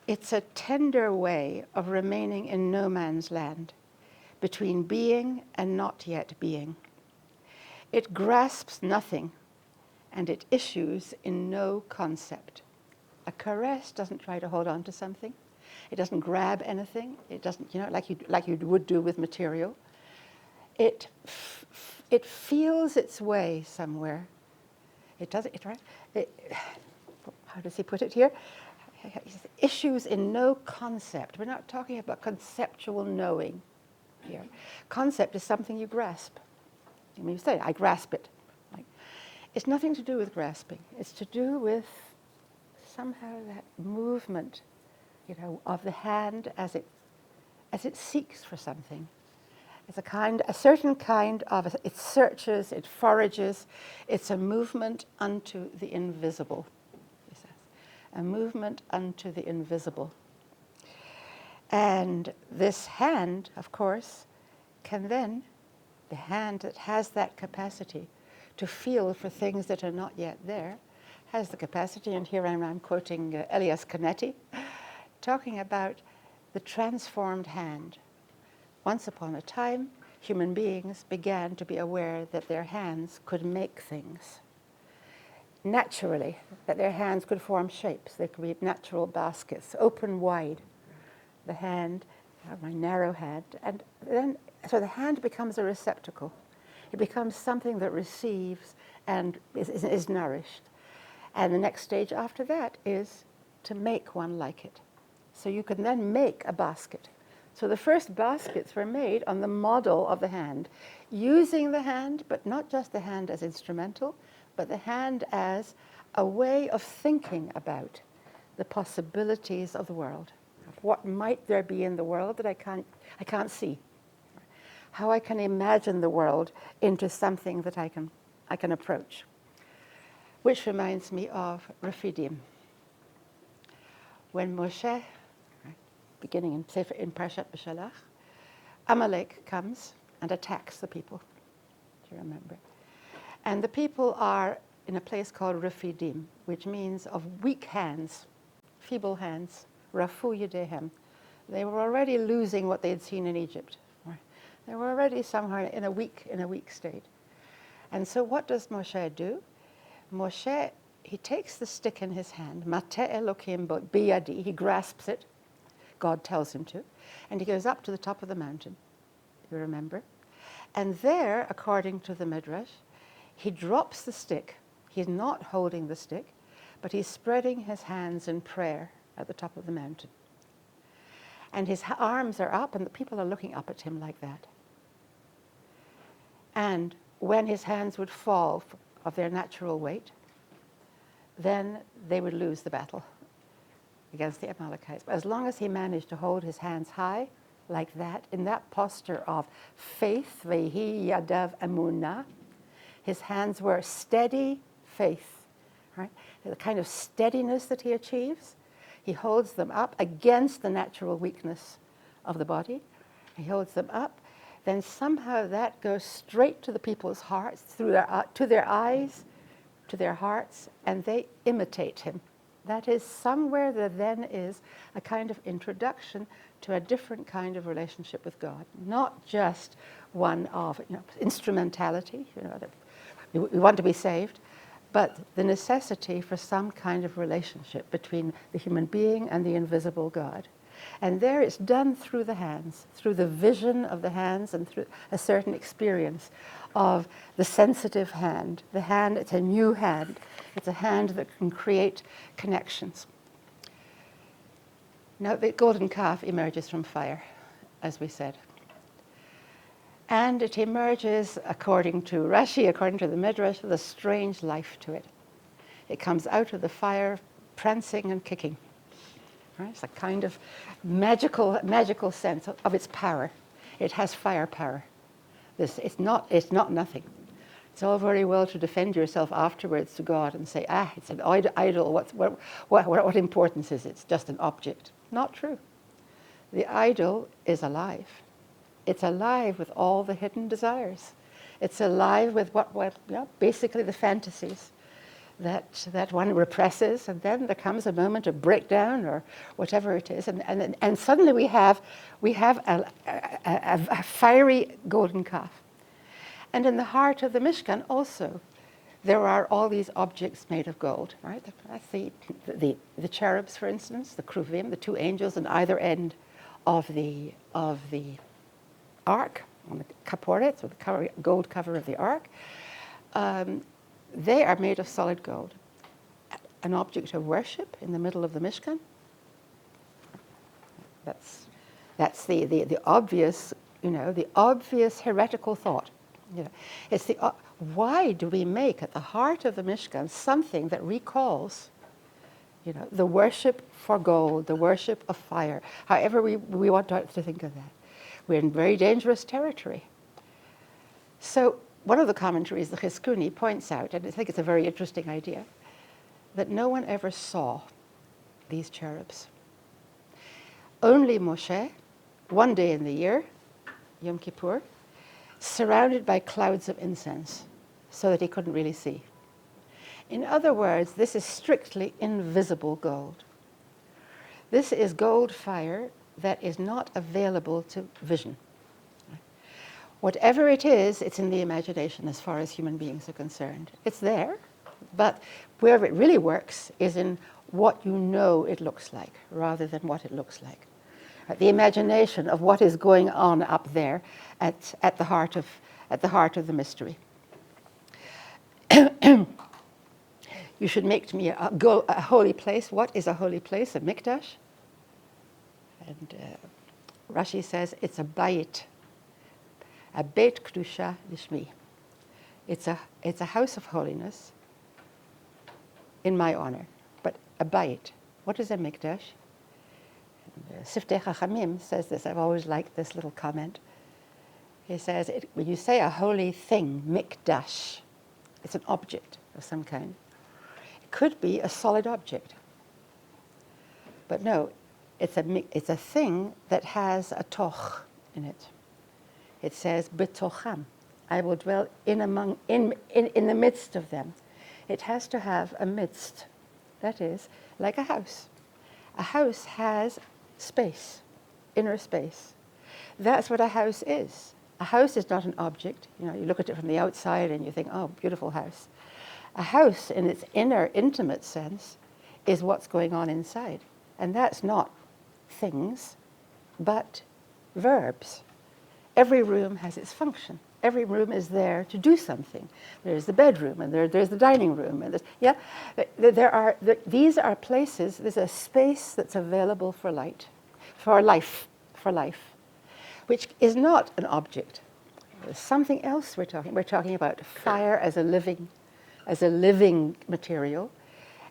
"It's a tender way of remaining in no man's land, between being and not yet being. It grasps nothing, and it issues in no concept." A caress doesn't try to hold on to something. It doesn't grab anything. It doesn't, like you would do with material. It feels its way somewhere. It does it, right? How does he put it here? Issues in no concept. We're not talking about conceptual knowing here. Concept is something you grasp. I mean, you say, I grasp it. Like, it's nothing to do with grasping. It's to do with somehow that movement, of the hand as it seeks for something. It's a certain kind of, it searches, it forages. It's a movement unto the invisible, he says. A movement unto the invisible. And this hand, of course, can then, the hand that has that capacity to feel for things that are not yet there, has the capacity, and here I'm quoting Elias Canetti, talking about the transformed hand. Once upon a time, human beings began to be aware that their hands could make things. Naturally, that their hands could form shapes. They could be natural baskets, open wide. The hand, my narrow hand, and then, so the hand becomes a receptacle. It becomes something that receives and is nourished. And the next stage after that is to make one like it. So you can then make a basket. So the first baskets were made on the model of the hand, using the hand, but not just the hand as instrumental, but the hand as a way of thinking about the possibilities of the world. What might there be in the world that I can't see? How I can imagine the world into something that I can approach. Which reminds me of Rephidim. When Moshe, beginning in Parashat Beshalach, Amalek comes and attacks the people. Do you remember? And the people are in a place called Rephidim, which means of weak hands, feeble hands, Rafu Yedehem. They were already losing what they had seen in Egypt. They were already somewhere in a weak state. And so what does Moshe do? Moshe, he takes the stick in his hand, Mateh Elokim biyadi, he grasps it, God tells him to, and he goes up to the top of the mountain, you remember? And there, according to the Midrash, he drops the stick. He's not holding the stick, but he's spreading his hands in prayer at the top of the mountain. And his arms are up, and the people are looking up at him like that. And when his hands would fall of their natural weight, then they would lose the battle against the Amalekites. But as long as he managed to hold his hands high, like that, in that posture of faith, vehi yadav emunah, his hands were steady faith, right? The kind of steadiness that he achieves, he holds them up against the natural weakness of the body. He holds them up. Then somehow that goes straight to the people's hearts, through to their eyes, to their hearts, and they imitate him. That is, somewhere there then is a kind of introduction to a different kind of relationship with God, not just one of instrumentality. We want to be saved, but the necessity for some kind of relationship between the human being and the invisible God. And there it's done through the hands, through the vision of the hands and through a certain experience of the sensitive hand. The hand, it's a new hand. It's a hand that can create connections. Now, the golden calf emerges from fire, as we said. And it emerges, according to Rashi, according to the Midrash, with a strange life to it. It comes out of the fire prancing and kicking. Right? It's a kind of magical sense of its power. It has firepower. It's not nothing. It's all very well to defend yourself afterwards to God and say, it's an idol. What importance is it? It's just an object. Not true. The idol is alive. It's alive with all the hidden desires. It's alive with basically the fantasies that one represses, and then there comes a moment of breakdown or whatever it is, and suddenly we have a fiery golden calf. And in the heart of the Mishkan also, there are all these objects made of gold, right? That's the cherubs, for instance, the Cherubim, the two angels on either end of the ark, on the kaporet, or the gold cover of the ark. They are made of solid gold. An object of worship in the middle of the Mishkan. That's the obvious, the obvious heretical thought. It's why do we make at the heart of the Mishkan something that recalls, the worship for gold, the worship of fire, however we want to think of that. We're in very dangerous territory. So one of the commentaries, the Chizkuni, points out, and I think it's a very interesting idea, that no one ever saw these cherubs. Only Moshe, one day in the year, Yom Kippur, surrounded by clouds of incense, so that he couldn't really see. In other words, this is strictly invisible gold. This is gold fire that is not available to vision. Whatever it is, it's in the imagination as far as human beings are concerned. It's there, but where it really works is in what it looks like, rather than what it looks like. The imagination of what is going on up there at the heart of the mystery. You should make me a holy place. What is a holy place? A mikdash? And Rashi says it's a bayit, a beit kedusha lishmi. It's a house of holiness in my honor, but a bayit. What is a mikdash? Siftei Chachamim says this. I've always liked this little comment. He says, when you say a holy thing, mikdash, it's an object of some kind. It could be a solid object. But no, it's a thing that has a toch in it. It says, betocham, I will dwell in the midst of them. It has to have a midst. That is, like a house. A house has space, inner space. That's what a house is. A house is not an object. You look at it from the outside and you think, oh, beautiful house. A house, in its inner, intimate sense, is what's going on inside. And that's not things, but verbs. Every room has its function. Every room is there to do something. There's the bedroom, and there's the dining room, and these are places. There's a space that's available for life, which is not an object. There's something else we're talking. We're talking about fire as a living material,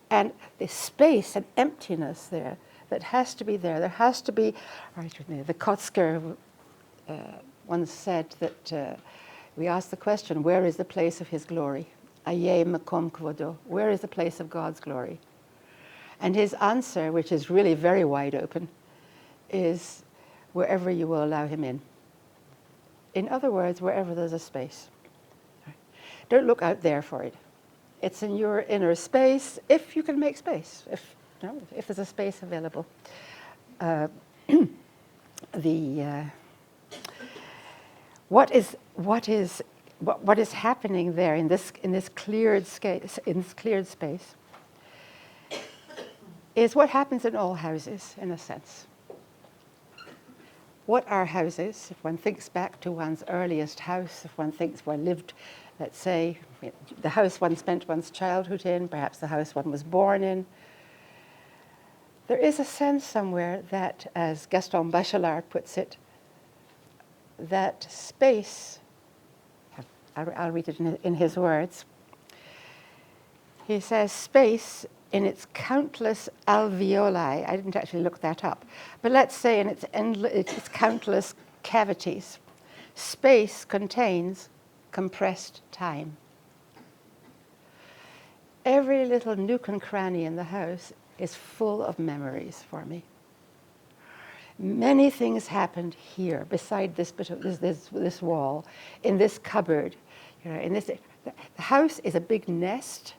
and the space and emptiness there that has to be there. There has to be. The Kotzker once said that we asked the question, where is the place of his glory? Ayeh makom kvodo. Where is the place of God's glory? And his answer, which is really very wide open, is wherever you will allow him in. In other words, wherever there's a space. Don't look out there for it. It's in your inner space, if you can make space, if there's a space available. What is happening there in this cleared space is what happens in all houses, in a sense. What are houses? If one thinks back to one's earliest house, if one thinks one lived, let's say, the house one spent one's childhood in, perhaps the house one was born in, there is a sense somewhere that, as Gaston Bachelard puts it, that space, I'll read it in his words. He says, space in its countless alveoli, I didn't actually look that up, but let's say in its countless cavities, space contains compressed time. Every little nook and cranny in the house is full of memories for me. Many things happened here, beside this bit of this wall, in this cupboard. The house is a big nest,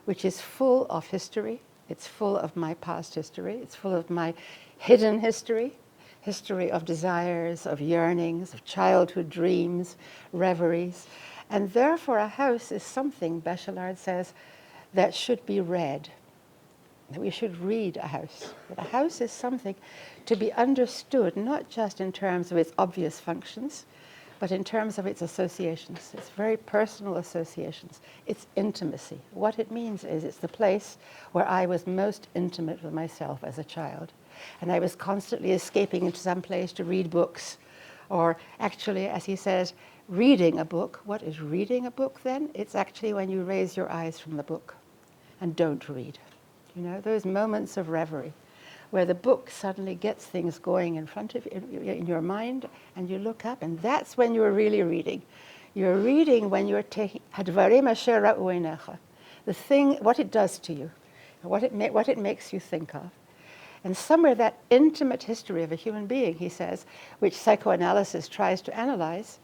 which is full of history. It's full of my past history. It's full of my hidden history of desires, of yearnings, of childhood dreams, reveries. And therefore a house is something, Bachelard says, that should be read. That we should read a house. That a house is something to be understood, not just in terms of its obvious functions, but in terms of its associations, its very personal associations, its intimacy. What it means is it's the place where I was most intimate with myself as a child. And I was constantly escaping into some place to read books, or actually, as he says, reading a book. What is reading a book then? It's actually when you raise your eyes from the book and don't read. You know, those moments of reverie where the book suddenly gets things going in front of you, in your mind, and you look up, and that's when you're really reading. You're reading when you're taking Hadvarim asher ra'u einecha, the thing, what it does to you, what it makes you think of. And somewhere that intimate history of a human being, he says, which psychoanalysis tries to analyze,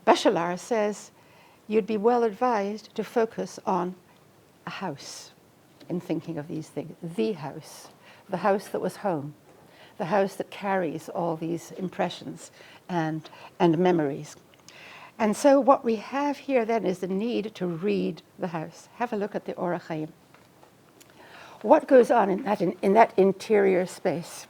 Bachelard says you'd be well advised to focus on a house in thinking of these things, the house that was home, the house that carries all these impressions and memories. And so what we have here then is the need to read the house. Have a look at the Orach Chaim. What goes on in that interior space?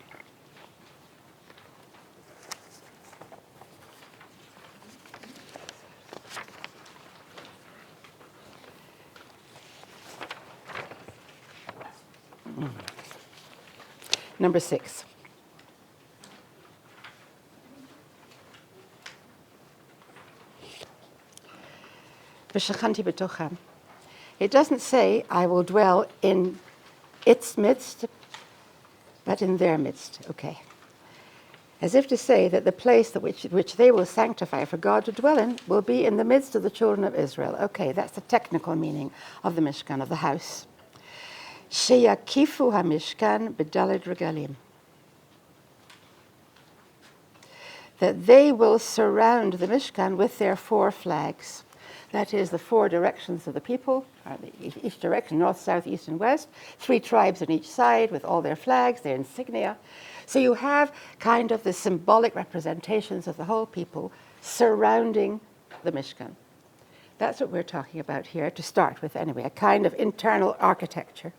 Number 6. V'shachanti b'tochem. It doesn't say, I will dwell in its midst, but in their midst. Okay. As if to say that the place which they will sanctify for God to dwell in will be in the midst of the children of Israel. Okay, that's the technical meaning of the Mishkan, of the house. Sheyakifu ha-mishkan b'daled regalim. That they will surround the Mishkan with their 4 flags. That is the 4 directions of the people, each direction, north, south, east, and west. 3 tribes on each side with all their flags, their insignia. So you have kind of the symbolic representations of the whole people surrounding the Mishkan. That's what we're talking about here to start with anyway, a kind of internal architecture.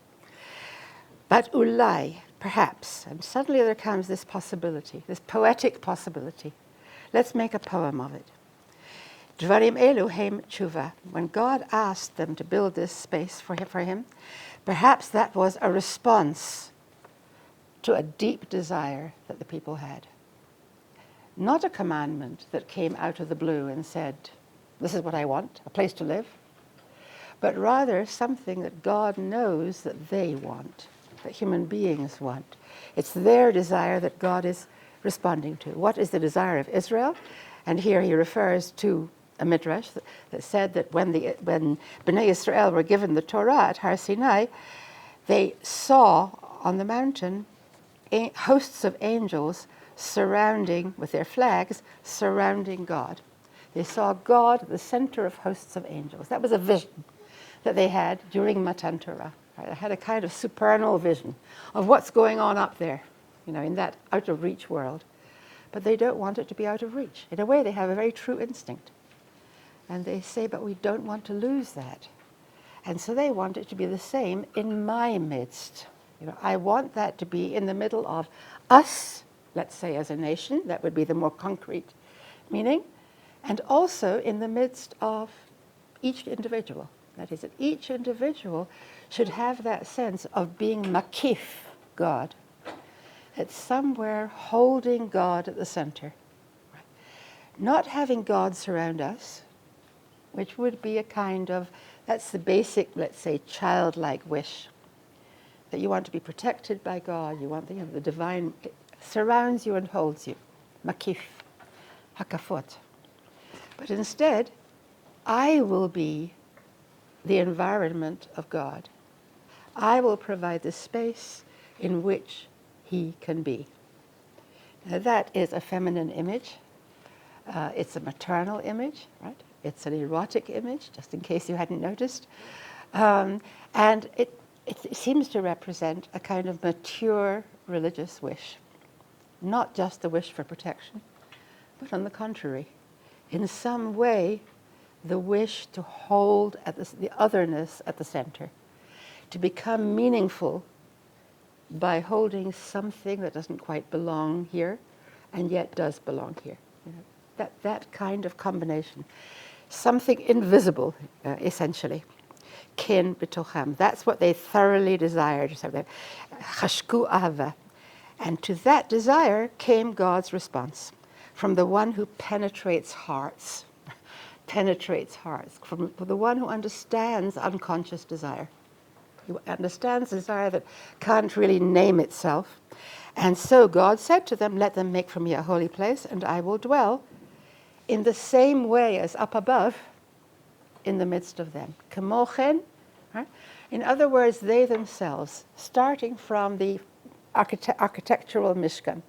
But ulai, perhaps, and suddenly there comes this possibility, this poetic possibility. Let's make a poem of it. Dvarim elu heim tshuva. When God asked them to build this space for him, perhaps that was a response to a deep desire that the people had. Not a commandment that came out of the blue and said, this is what I want, a place to live, but rather something that God knows that they want, that human beings want. It's their desire that God is responding to. What is the desire of Israel? And here he refers to a midrash that said that when Bnei Israel were given the Torah at Har Sinai, they saw on the mountain hosts of angels surrounding, with their flags, surrounding God. They saw God at the center of hosts of angels. That was a vision that they had during Matan Torah. Right? They had a kind of supernal vision of what's going on up there, in that out-of-reach world. But they don't want it to be out of reach. In a way, they have a very true instinct. And they say, but we don't want to lose that. And so they want it to be the same in my midst. I want that to be in the middle of us, let's say as a nation, that would be the more concrete meaning, and also in the midst of each individual. That is, that each individual should have that sense of being makif God. It's somewhere holding God at the center. Right? Not having God surround us, which would be a kind of, that's the basic, let's say, childlike wish. That you want to be protected by God, you want the divine surrounds you and holds you. Makif, hakafot. But instead, I will be the environment of God. I will provide the space in which he can be. Now that is a feminine image. It's a maternal image, right? It's an erotic image, just in case you hadn't noticed. And it seems to represent a kind of mature religious wish. Not just the wish for protection, but on the contrary, in some way, the wish to hold at the otherness at the center, to become meaningful by holding something that doesn't quite belong here and yet does belong here. You know, that kind of combination. Something invisible, essentially. Kin b'tocham. That's what they thoroughly desired. Chashku ahava. And to that desire came God's response from the one who penetrates hearts. Penetrates hearts. From the one who understands unconscious desire. Who understands desire that can't really name itself. And so God said to them, let them make for me a holy place, and I will dwell in the same way as up above in the midst of them. Kemochen, right? In other words, they themselves, starting from the architectural Mishkan,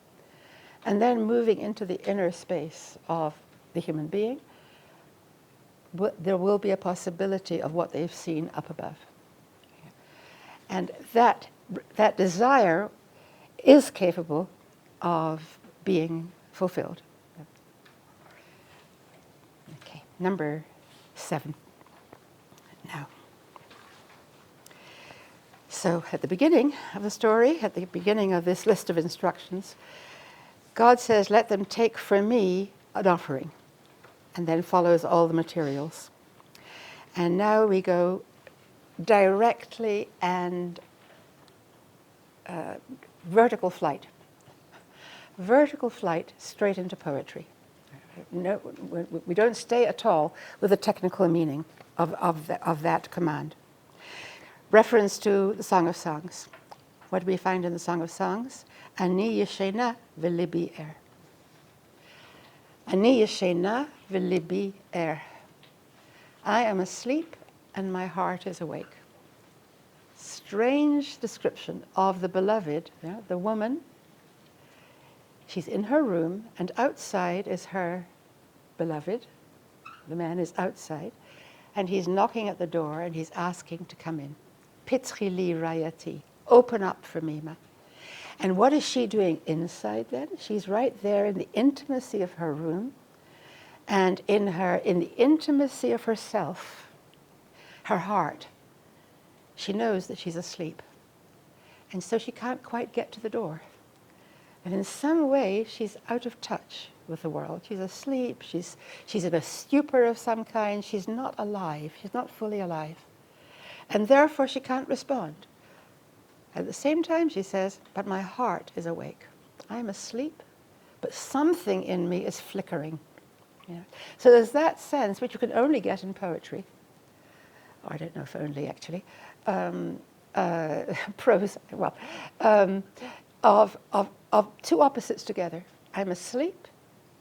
and then moving into the inner space of the human being, there will be a possibility of what they've seen up above. And that desire is capable of being fulfilled. Okay, number 7. Now, so at the beginning of the story, at the beginning of this list of instructions, God says, let them take for me an offering, and then follows all the materials. And now we go directly and vertical flight straight into poetry. No, we don't stay at all with the technical meaning of that command. Reference to the Song of Songs. What do we find in the Song of Songs? Ani yeshena v'libi er. Ani yeshena v'libi er. I am asleep and my heart is awake. Strange description of the beloved, the woman. She's in her room, and outside is her beloved. The man is outside, and he's knocking at the door, and he's asking to come in. Pitchi li rayati, open up for me, ma. And what is she doing inside then? She's right there in the intimacy of her room, and in the intimacy of herself, her heart. She knows that she's asleep, and so she can't quite get to the door. And in some way, she's out of touch with the world. She's asleep. She's in a stupor of some kind. She's not alive. She's not fully alive. And therefore, she can't respond. At the same time, she says, but my heart is awake. I'm asleep, but something in me is flickering. Yeah. So there's that sense, which you can only get in poetry. Or I don't know if only, actually. Prose, well, of two opposites together. I'm asleep,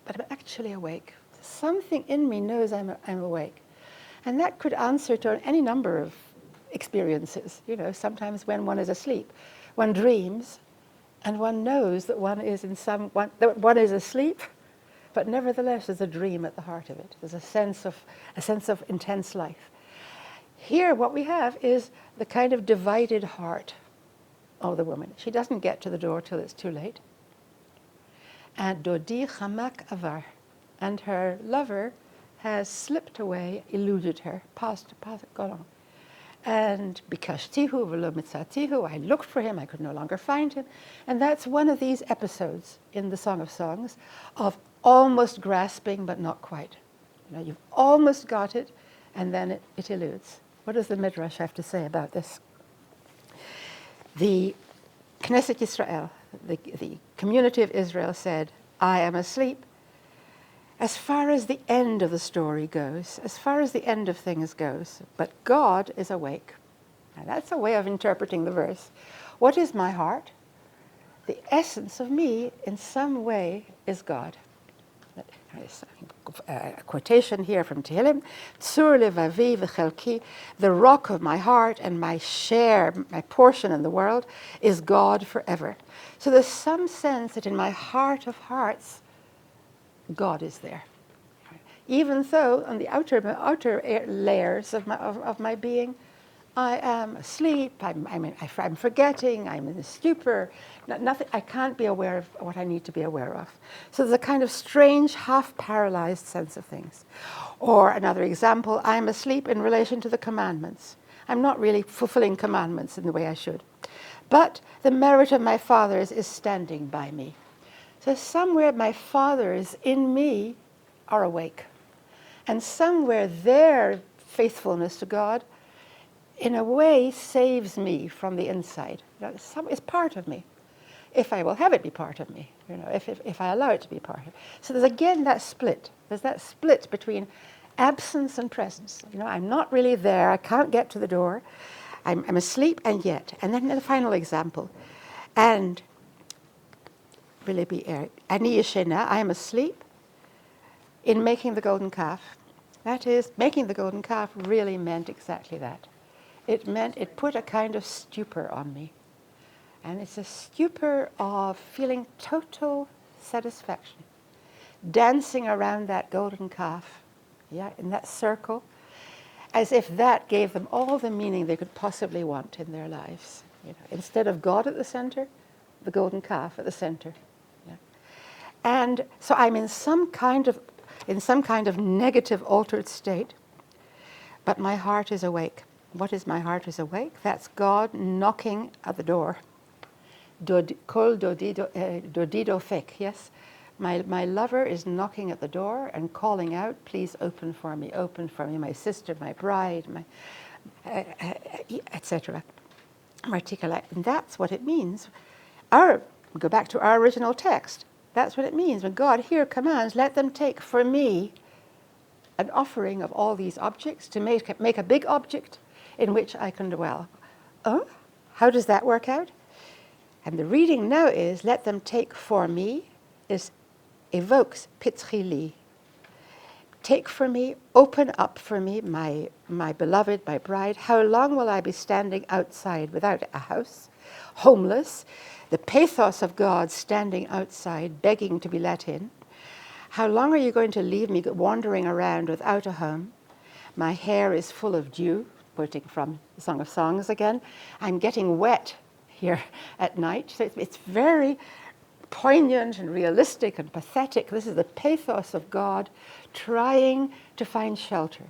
but I'm actually awake. Something in me knows I'm awake. And that could answer to any number of experiences. You know, sometimes when one is asleep, one dreams, and one knows that one is asleep, but nevertheless there's a dream at the heart of it. There's a sense of intense life. Here, what we have is the kind of divided heart of the woman. She doesn't get to the door till it's too late. And Dodi Chamak Avar, and her lover has slipped away, eluded her, passed, gone on. And Bikashtihu v'lo mitzatihu, I looked for him, I could no longer find him. And that's one of these episodes in the Song of Songs of almost grasping but not quite. You know, you've almost got it, and then it eludes. What does the Midrash have to say about this? The Knesset Yisrael, the community of Israel, said, I am asleep. As far as the end of the story goes, as far as the end of things goes, but God is awake. Now that's a way of interpreting the verse. What is my heart? The essence of me, in some way, is God. A quotation here from Tehillim, Tzur levavi v'chelki, the rock of my heart and my share, my portion in the world, is God forever. So there's some sense that in my heart of hearts, God is there. Even though on the outer layers of my being, I am asleep, I'm forgetting, I'm in a stupor, nothing, I can't be aware of what I need to be aware of. So there's a kind of strange, half-paralyzed sense of things. Or another example, I'm asleep in relation to the commandments. I'm not really fulfilling commandments in the way I should. But the merit of my fathers is standing by me. So somewhere my fathers in me are awake. And somewhere their faithfulness to God in a way saves me from the inside. It's part of me, if I will have it be part of me, if I allow it to be part of me. So there's again that split. There's that split between absence and presence. I'm not really there. I can't get to the door. I'm asleep and yet. And then the final example. And really be Ani Yeshena, I am asleep in making the golden calf. That is, making the golden calf really meant exactly that. It meant it put a kind of stupor on me. And it's a stupor of feeling total satisfaction, dancing around that golden calf, in that circle, as if that gave them all the meaning they could possibly want in their lives. Instead of God at the center, the golden calf at the center. And so I'm in some kind of negative, altered state, but my heart is awake. What is my heart is awake? That's God knocking at the door. Kol dodido fek, yes? My lover is knocking at the door and calling out, please open for me, my sister, my bride, etc. And that's what it means. Go back to our original text. That's what it means when God here commands, let them take for me an offering of all these objects to make a big object in which I can dwell. Oh, how does that work out? And the reading now is, let them take for me, evokes pitzchili. Take for me, open up for me, my beloved, my bride. How long will I be standing outside without a house, homeless? The pathos of God standing outside, begging to be let in. How long are you going to leave me wandering around without a home? My hair is full of dew, quoting from the Song of Songs again. I'm getting wet here at night. So it's very poignant and realistic and pathetic. This is the pathos of God trying to find shelter,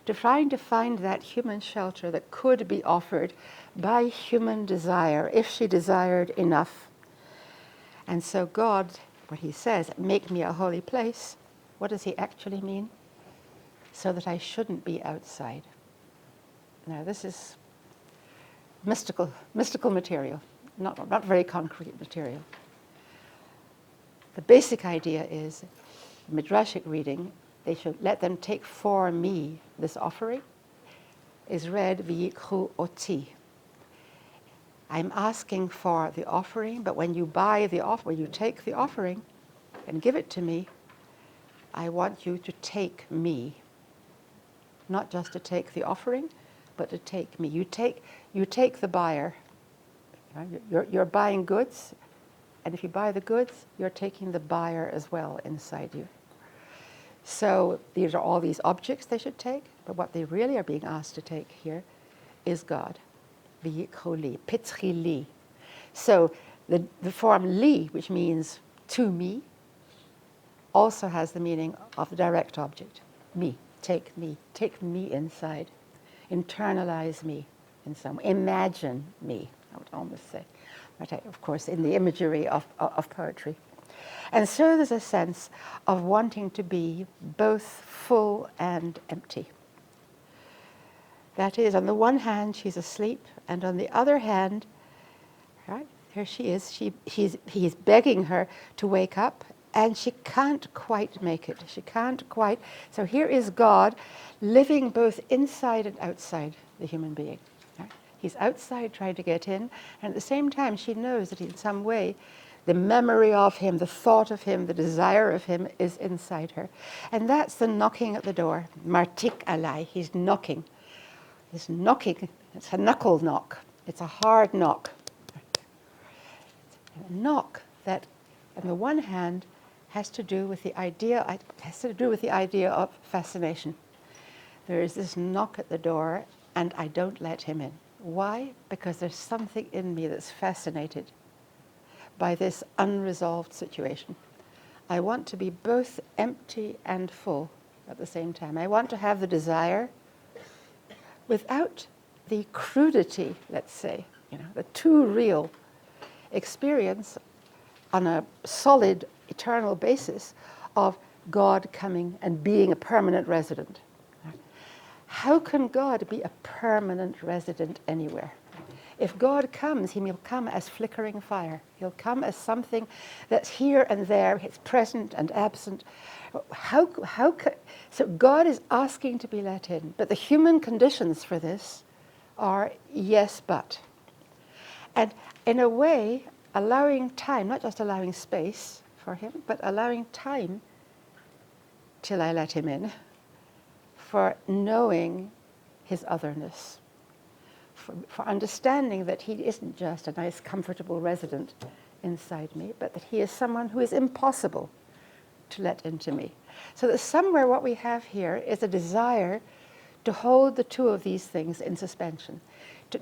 trying to find that human shelter that could be offered by human desire, if she desired enough. And so God, what he says, make me a holy place, what does he actually mean? So that I shouldn't be outside. Now this is mystical material, not very concrete material. The basic idea is, Midrashic reading, they should let them take for me this offering, is read v'yikhu oti. I'm asking for the offering, but when you when you take the offering and give it to me, I want you to take me. Not just to take the offering, but to take me. You take the buyer. Right? You're buying goods, and if you buy the goods, you're taking the buyer as well inside you. So these are all these objects they should take, but what they really are being asked to take here is God. V'yikholi, pitzchili. So the form li, which means to me, also has the meaning of the direct object. Me, take me inside. Internalize me in some way. Imagine me, I would almost say. But of course, in the imagery of poetry. And so there's a sense of wanting to be both full and empty. That is, on the one hand, she's asleep, and on the other hand, right, here she is, he's begging her to wake up, and she can't quite make it. She can't quite. So here is God living both inside and outside the human being. Right? He's outside trying to get in, and at the same time, she knows that in some way, the memory of him, the thought of him, the desire of him is inside her. And that's the knocking at the door. Martik alai, he's knocking. He's knocking, it's a knuckle knock. It's a hard knock. A knock that, on the one hand, has to do with the idea of fascination. There is this knock at the door, and I don't let him in. Why? Because there's something in me that's fascinated by this unresolved situation. I want to be both empty and full at the same time. I want to have the desire without the crudity, let's say, the too real experience on a solid, eternal basis of God coming and being a permanent resident. How can God be a permanent resident anywhere? If God comes, he will come as flickering fire. He'll come as something that's here and there, it's present and absent. So God is asking to be let in, but the human conditions for this are yes, but. And in a way, allowing time, not just allowing space for him, but allowing time till I let him in, for knowing his otherness, for understanding that he isn't just a nice, comfortable resident inside me, but that he is someone who is impossible to let into me. So that somewhere what we have here is a desire to hold the two of these things in suspension.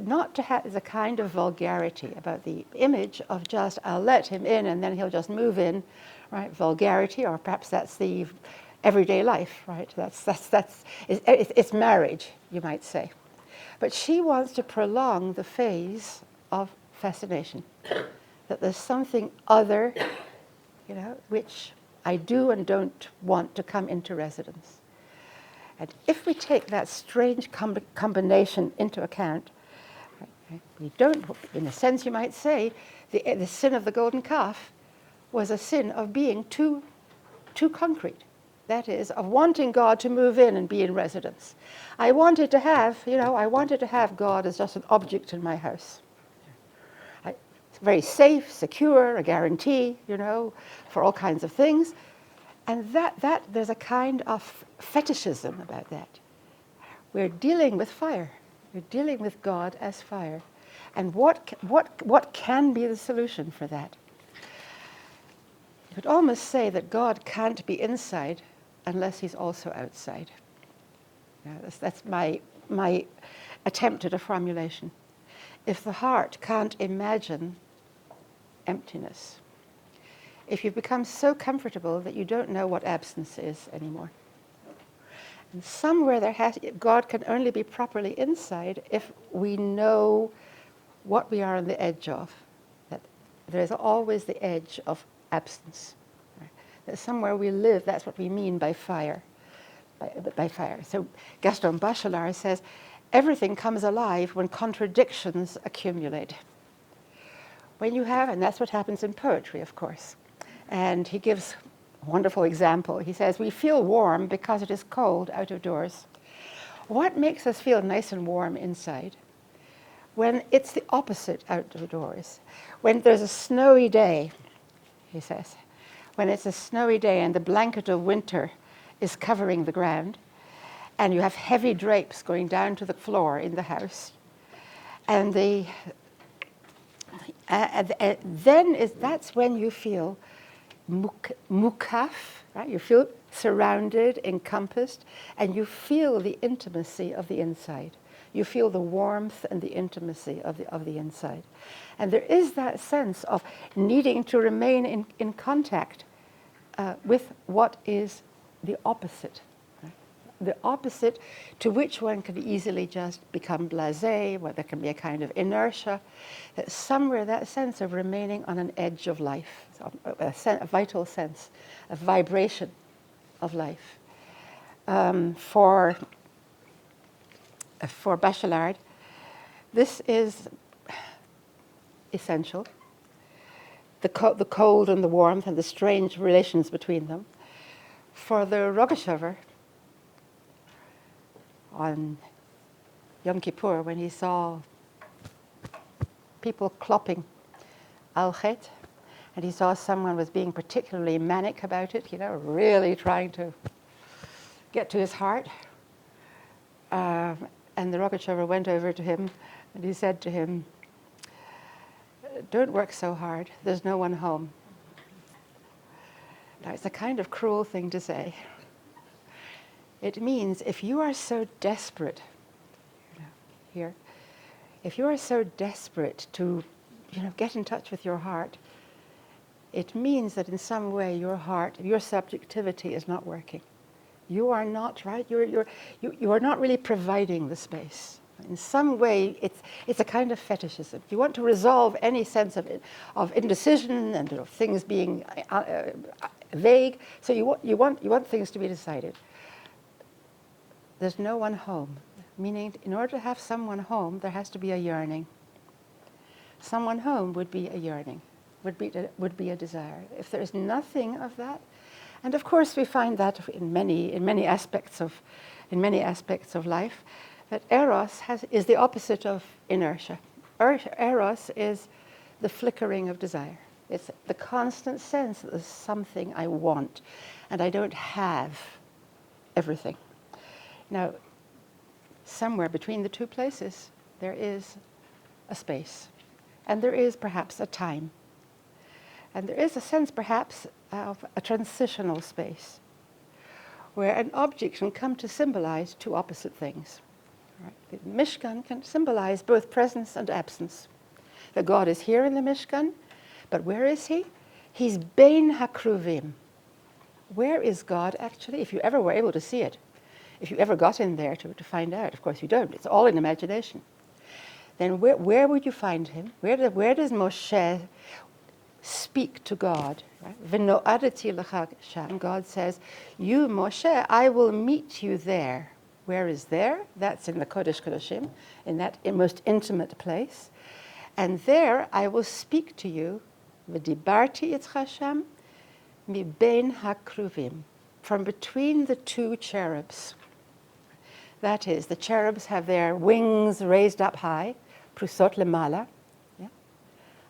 Not to have the kind of vulgarity about the image of just, I'll let him in and then he'll just move in, right? Vulgarity, or perhaps that's the everyday life, right? It's marriage, you might say. But she wants to prolong the phase of fascination, that there's something other, which I do and don't want to come into residence. And if we take that strange combination into account, we don't, in a sense you might say, the sin of the golden calf was a sin of being too concrete. That is, of wanting God to move in and be in residence. I wanted to have God as just an object in my house. It's very safe, secure, a guarantee, for all kinds of things. And that there's a kind of fetishism about that. We're dealing with fire. We're dealing with God as fire. And what can be the solution for that? You could almost say that God can't be inside unless he's also outside. That's my attempt at a formulation. If the heart can't imagine emptiness, if you've become so comfortable that you don't know what absence is anymore, and somewhere God can only be properly inside if we know what we are on the edge of. That there's always the edge of absence. That somewhere we live, that's what we mean by fire. By fire. So Gaston Bachelard says, everything comes alive when contradictions accumulate. When you have, and that's what happens in poetry, of course. And he gives a wonderful example. He says, we feel warm because it is cold out of doors. What makes us feel nice and warm inside? When it's the opposite out of doors. When there's a snowy day, he says, when it's a snowy day and the blanket of winter is covering the ground, and you have heavy drapes going down to the floor in the house, and that's when you feel mukaf, right? You feel surrounded, encompassed, and you feel the intimacy of the inside. You feel the warmth and the intimacy of the inside. And there is that sense of needing to remain in contact with what is the opposite. Right? The opposite to which one can easily just become blasé, where there can be a kind of inertia. That somewhere that sense of remaining on an edge of life, a vital sense, a vibration of life. For Bachelard, this is essential. The cold and the warmth and the strange relations between them. For the Rogashover, on Yom Kippur, when he saw people clopping al-chet, and he saw someone was being particularly manic about it, really trying to get to his heart. And the Rogashover went over to him and he said to him, don't work so hard, there's no one home. Now, it's a kind of cruel thing to say. It means if you are so desperate here, If you are so desperate to, get in touch with your heart, it means that in some way your heart, your subjectivity is not working. You are not, right? You are not really providing the space. In some way, it's a kind of fetishism. You want to resolve any sense of indecision and of things being vague. So you want things to be decided. There's no one home, meaning in order to have someone home, there has to be a yearning. Someone home would be a yearning, would be a desire. If there is nothing of that, and of course we find that in many aspects of life, that eros is the opposite of inertia. Eros is the flickering of desire. It's the constant sense that there's something I want, and I don't have everything. Now, somewhere between the two places, there is a space, and there is perhaps a time, and there is a sense perhaps of a transitional space, where an object can come to symbolize two opposite things. Right? The Mishkan can symbolize both presence and absence. That God is here in the Mishkan, but where is he? He's bein hakruvim. Where is God actually, if you ever were able to see it? If you ever got in there to find out, of course you don't, it's all in imagination. Then where would you find him? Where does Moshe speak to God? Right? God says, you, Moshe, I will meet you there. Where is there? That's in the Kodesh Kodashim, in that most intimate place. And there I will speak to you, v'dibarti itzcha mi bein hakruvim, from between the two cherubs. That is, the cherubs have their wings raised up high, prusot lemala,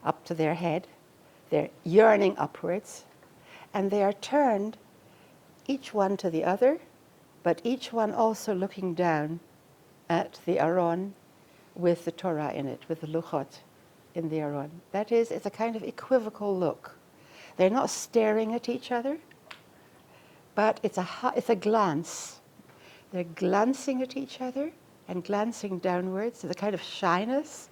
up to their head. They're yearning upwards, and they are turned, each one to the other, but each one also looking down at the Aron with the Torah in it, with the luchot in the Aron. That is, it's a kind of equivocal look. They're not staring at each other, but it's a glance. They're glancing at each other and glancing downwards. There's a kind of shyness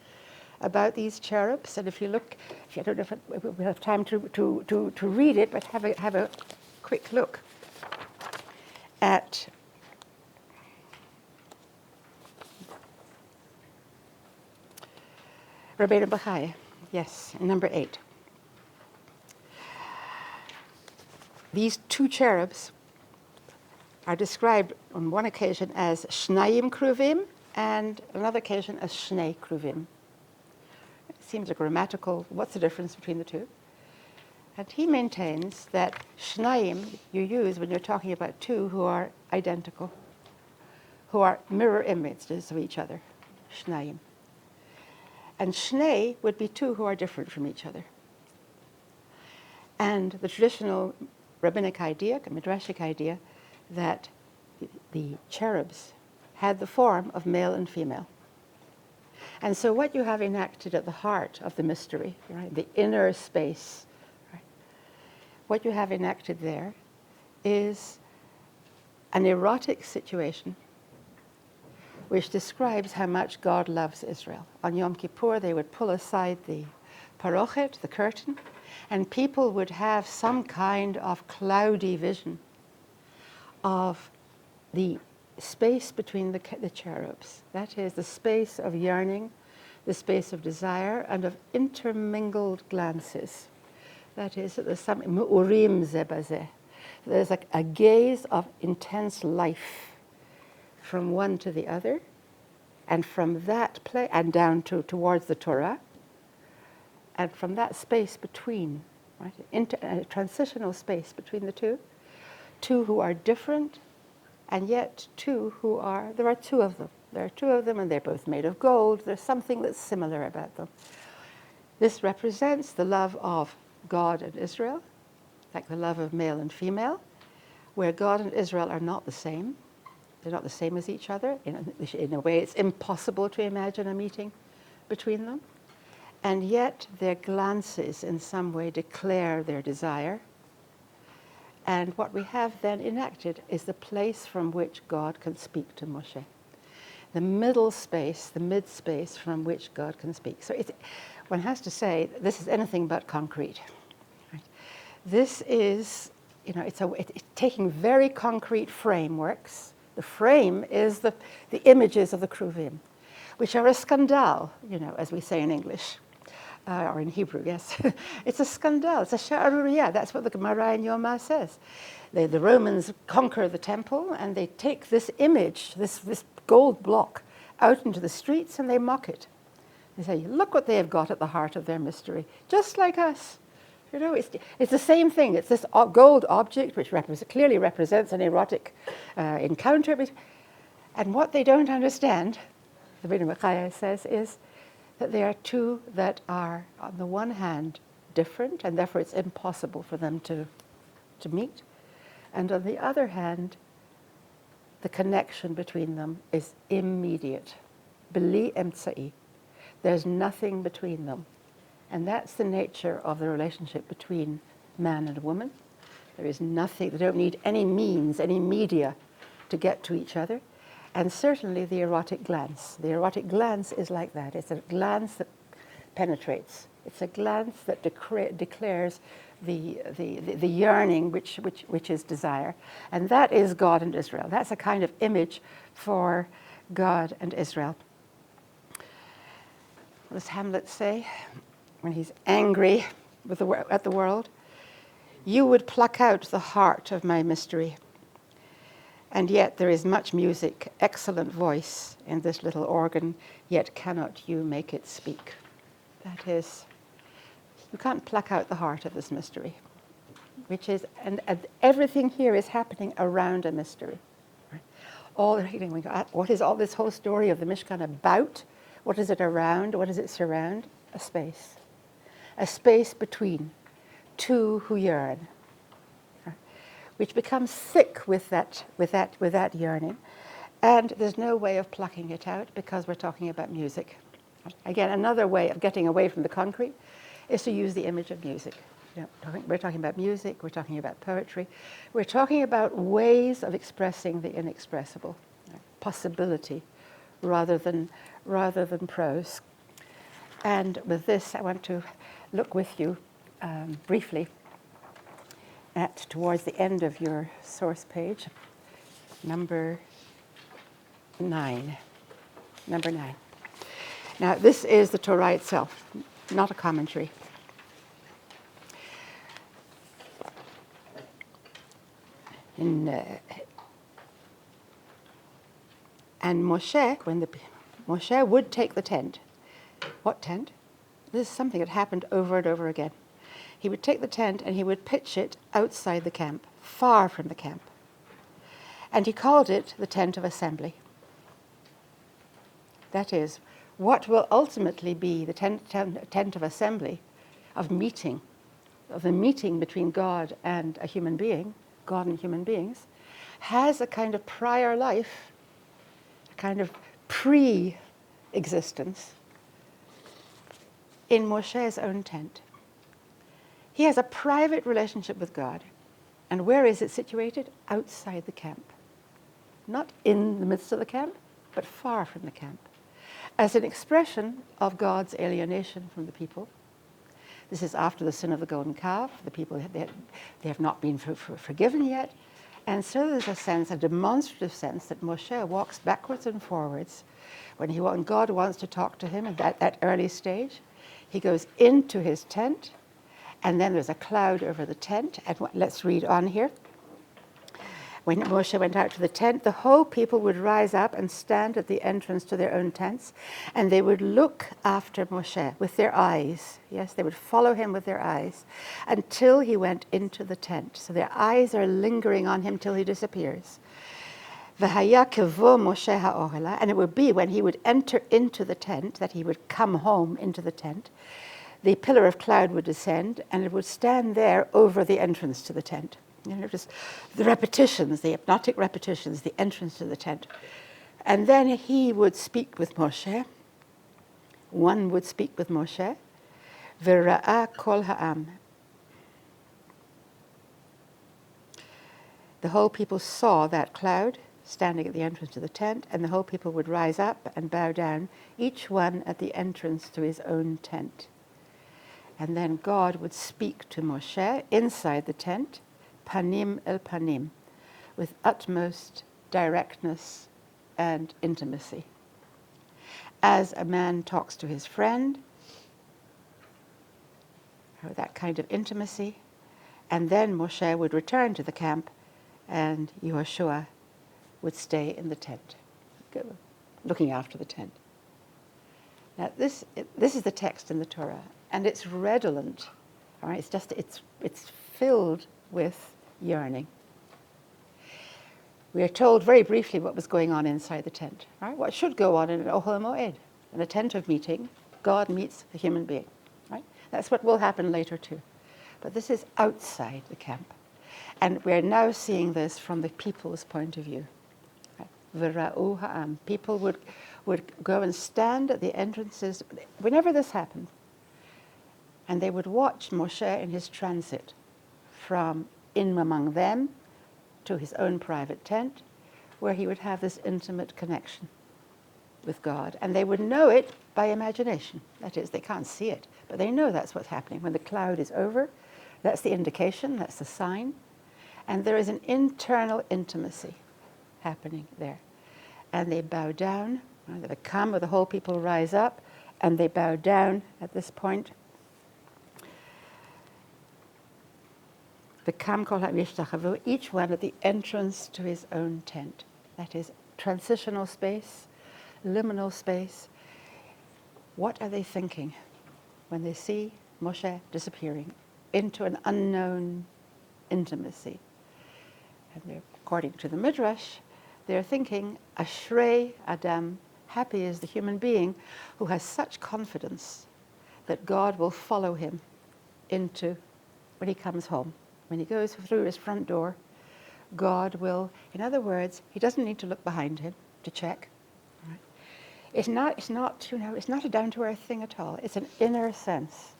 about these cherubs. And if you look, I don't know if we have time to read it, but have a quick look at Rabbeinu Bachaya, yes, number 8. These two cherubs are described on one occasion as shnayim kruvim and another occasion as shnei kruvim. It seems a grammatical, what's the difference between the two? And he maintains that shnayim you use when you're talking about two who are identical, who are mirror images of each other, shnayim. And shnei would be two who are different from each other. And the traditional rabbinic idea, a Midrashic idea, that the cherubs had the form of male and female. And so what you have enacted at the heart of the mystery, right, the inner space, right, what you have enacted there is an erotic situation which describes how much God loves Israel. On Yom Kippur, they would pull aside the parochet, the curtain, and people would have some kind of cloudy vision of the space between the cherubs. That is, the space of yearning, the space of desire, and of intermingled glances. That is, there's some mu'urim ze bazeh. There's a gaze of intense life from one to the other, and from that place, and down towards the Torah, and from that space between, right, a transitional space between the two who are different, and yet there are two of them. There are two of them, and they're both made of gold. There's something that's similar about them. This represents the love of God and Israel, like the love of male and female, where God and Israel are not the same. They're not the same as each other. In a way, it's impossible to imagine a meeting between them. And yet, their glances in some way declare their desire. And what we have then enacted is the place from which God can speak to Moshe. the middle space, the mid-space from which God can speak. So one has to say, this is anything but concrete. Right? This is, it's taking very concrete frameworks. The frame is the images of the Kruvim, which are a skandal, as we say in English. Or in Hebrew, yes. It's a skandal, it's a sha'aruriyah. That's what the Gemara in Yoma says. The Romans conquer the temple and they take this image, this gold block, out into the streets and they mock it. They say, look what they have got at the heart of their mystery, just like us. It's the same thing. It's this gold object which clearly represents an erotic encounter. And what they don't understand, the Bnei Machaya says, is that there are two that are, on the one hand, different, and therefore it's impossible for them to meet. And on the other hand, the connection between them is immediate. Beli emtsai. There's nothing between them. And that's the nature of the relationship between man and woman. There is nothing, they don't need any means, any media to get to each other. And certainly the erotic glance. The erotic glance is like that. It's a glance that penetrates. It's a glance that declares the yearning which is desire. And that is God and Israel. That's a kind of image for God and Israel. What does Hamlet say when he's angry at the world? You would pluck out the heart of my mystery. And yet there is much music, excellent voice in this little organ, yet cannot you make it speak. That is, you can't pluck out the heart of this mystery, which is, and everything here is happening around a mystery. Right? What is all this whole story of the Mishkan about? What is it around? What does it surround? A space between two who yearn, which becomes thick with that yearning, and there's no way of plucking it out because we're talking about music. Again, another way of getting away from the concrete is to use the image of music. We're talking about music, we're talking about poetry, we're talking about ways of expressing the inexpressible, possibility, rather than prose. And with this, I want to look with you briefly towards the end of your source page, number 9. Number 9. Now, this is the Torah itself, not a commentary. And Moshe, Moshe would take the tent. What tent? This is something that happened over and over again. He would take the tent and he would pitch it outside the camp, far from the camp. And he called it the tent of assembly. That is, what will ultimately be the tent of assembly, of the meeting between God and a human being, God and human beings, has a kind of prior life, a kind of pre-existence in Moshe's own tent. He has a private relationship with God. And where is it situated? Outside the camp. Not in the midst of the camp, but far from the camp. As an expression of God's alienation from the people. This is after the sin of the golden calf. The people, they have not been forgiven yet. And so there's a sense, a demonstrative sense, that Moshe walks backwards and forwards. When God wants to talk to him at that early stage, he goes into his tent, and then there's a cloud over the tent. And let's read on here. When Moshe went out to the tent, the whole people would rise up and stand at the entrance to their own tents, and they would look after Moshe with their eyes. Yes, they would follow him with their eyes until he went into the tent. So their eyes are lingering on him till he disappears. V'haya kevo Moshe ha'ohela, and it would be when he would enter into the tent, that he would come home into the tent, the pillar of cloud would descend, and it would stand there over the entrance to the tent. Just the repetitions, the hypnotic repetitions, the entrance to the tent. And then he would speak with Moshe. One would speak with Moshe. V'ra'a kol ha'am. The whole people saw that cloud, standing at the entrance to the tent, and the whole people would rise up and bow down, each one at the entrance to his own tent. And then God would speak to Moshe inside the tent, panim el panim, with utmost directness and intimacy. As a man talks to his friend, or that kind of intimacy, and then Moshe would return to the camp and Yehoshua would stay in the tent, looking after the tent. Now this is the text in the Torah, and it's redolent. All right, it's filled with yearning. We are told very briefly what was going on inside the tent. Right? What should go on in an Ohel Moed, in a tent of meeting, God meets a human being. Right? That's what will happen later too. But this is outside the camp. And we're now seeing this from the people's point of view. V'ra'u ha'am. People would go and stand at the entrances, whenever this happened, and they would watch Moshe in his transit from in among them to his own private tent, where he would have this intimate connection with God. And they would know it by imagination. That is, they can't see it, but they know that's what's happening. When the cloud is over, that's the indication, that's the sign. And there is an internal intimacy happening there. And they bow down. They come, or the whole people rise up, and they bow down at this point. Each one at the entrance to his own tent. That is transitional space, liminal space. What are they thinking when they see Moshe disappearing into an unknown intimacy? And according to the Midrash, they're thinking, Ashrei Adam, happy is the human being who has such confidence that God will follow him into when he comes home. When he goes through his front door, God will, in other words, he doesn't need to look behind him to check. Right? It's not a down-to-earth thing at all. It's an inner sense.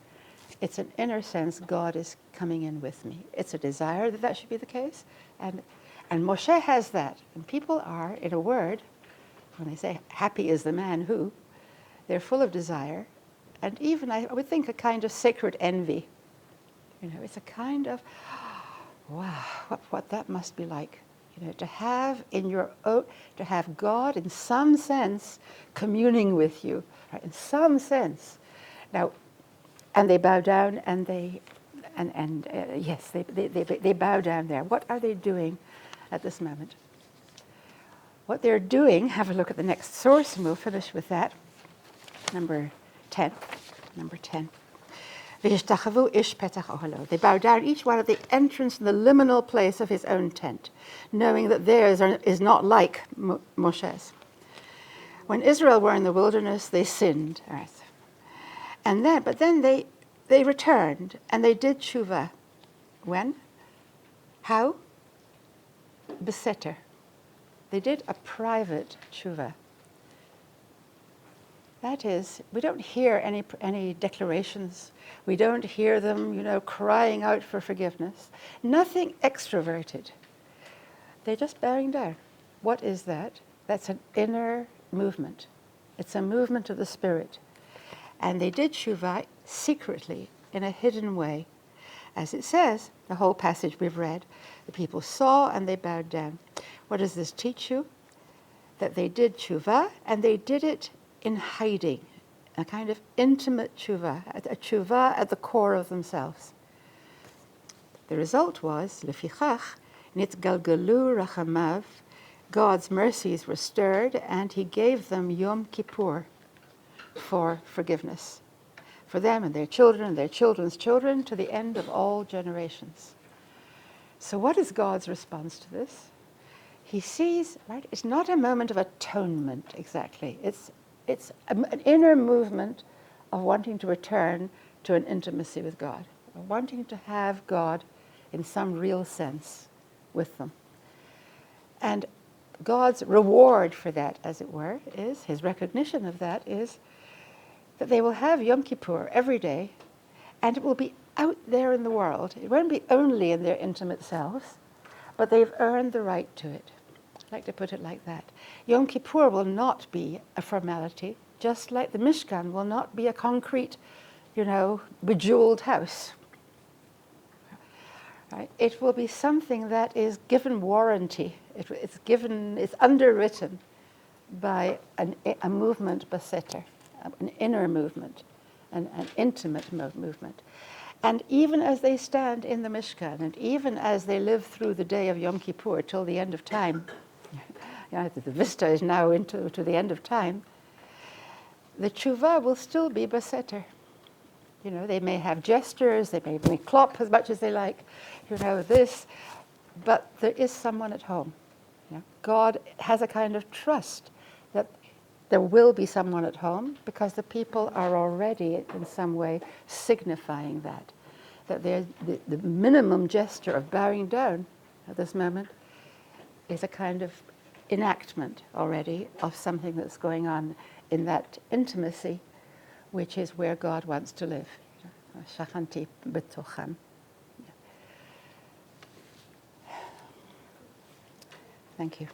It's an inner sense God is coming in with me. It's a desire that should be the case. And Moshe has that. And people are, in a word, when they say happy is the man who, they're full of desire. And even, I would think, a kind of sacred envy. It's a kind of, wow, what that must be like. To have to have God in some sense communing with you, right? In some sense. Now, and they bow down, and they bow down there. What are they doing at this moment? What they're doing, have a look at the next source, and we'll finish with that. Number 10. They bow down, each one at the entrance in the liminal place of his own tent, knowing that theirs is not like Moshe's. When Israel were in the wilderness, they sinned. But then they returned, and they did tshuva. When? How? Beseter. They did a private tshuva. That is, we don't hear any declarations. We don't hear them, crying out for forgiveness. Nothing extroverted. They're just bowing down. What is that? That's an inner movement. It's a movement of the spirit. And they did tshuva secretly, in a hidden way. As it says, the whole passage we've read, the people saw and they bowed down. What does this teach you? That they did tshuva, and they did it in hiding, a kind of intimate tshuva, a tshuva at the core of themselves. The result was, lefichach, nitgalgalu rachamav, God's mercies were stirred, and he gave them Yom Kippur for forgiveness, for them and their children and their children's children, to the end of all generations. So what is God's response to this? He sees, right, it's not a moment of atonement exactly. It's an inner movement of wanting to return to an intimacy with God, of wanting to have God in some real sense with them. And God's reward for that, as it were, is, his recognition of that is that they will have Yom Kippur every day, and it will be out there in the world. It won't be only in their intimate selves, but they've earned the right to it. I'd like to put it like that. Yom Kippur will not be a formality, just like the Mishkan will not be a concrete, bejeweled house. Right? It will be something that is given warranty. It's underwritten by a movement baseter, an inner movement, an intimate movement. And even as they stand in the Mishkan, and even as they live through the day of Yom Kippur till the end of time, the vista is now to the end of time, the tshuva will still be baseter. They may have gestures, they may clop as much as they like, this, but there is someone at home. God has a kind of trust that there will be someone at home because the people are already in some way signifying that the minimum gesture of bowing down at this moment is a kind of enactment already of something that's going on in that intimacy, which is where God wants to live. Shachanti b'tochem. Thank you.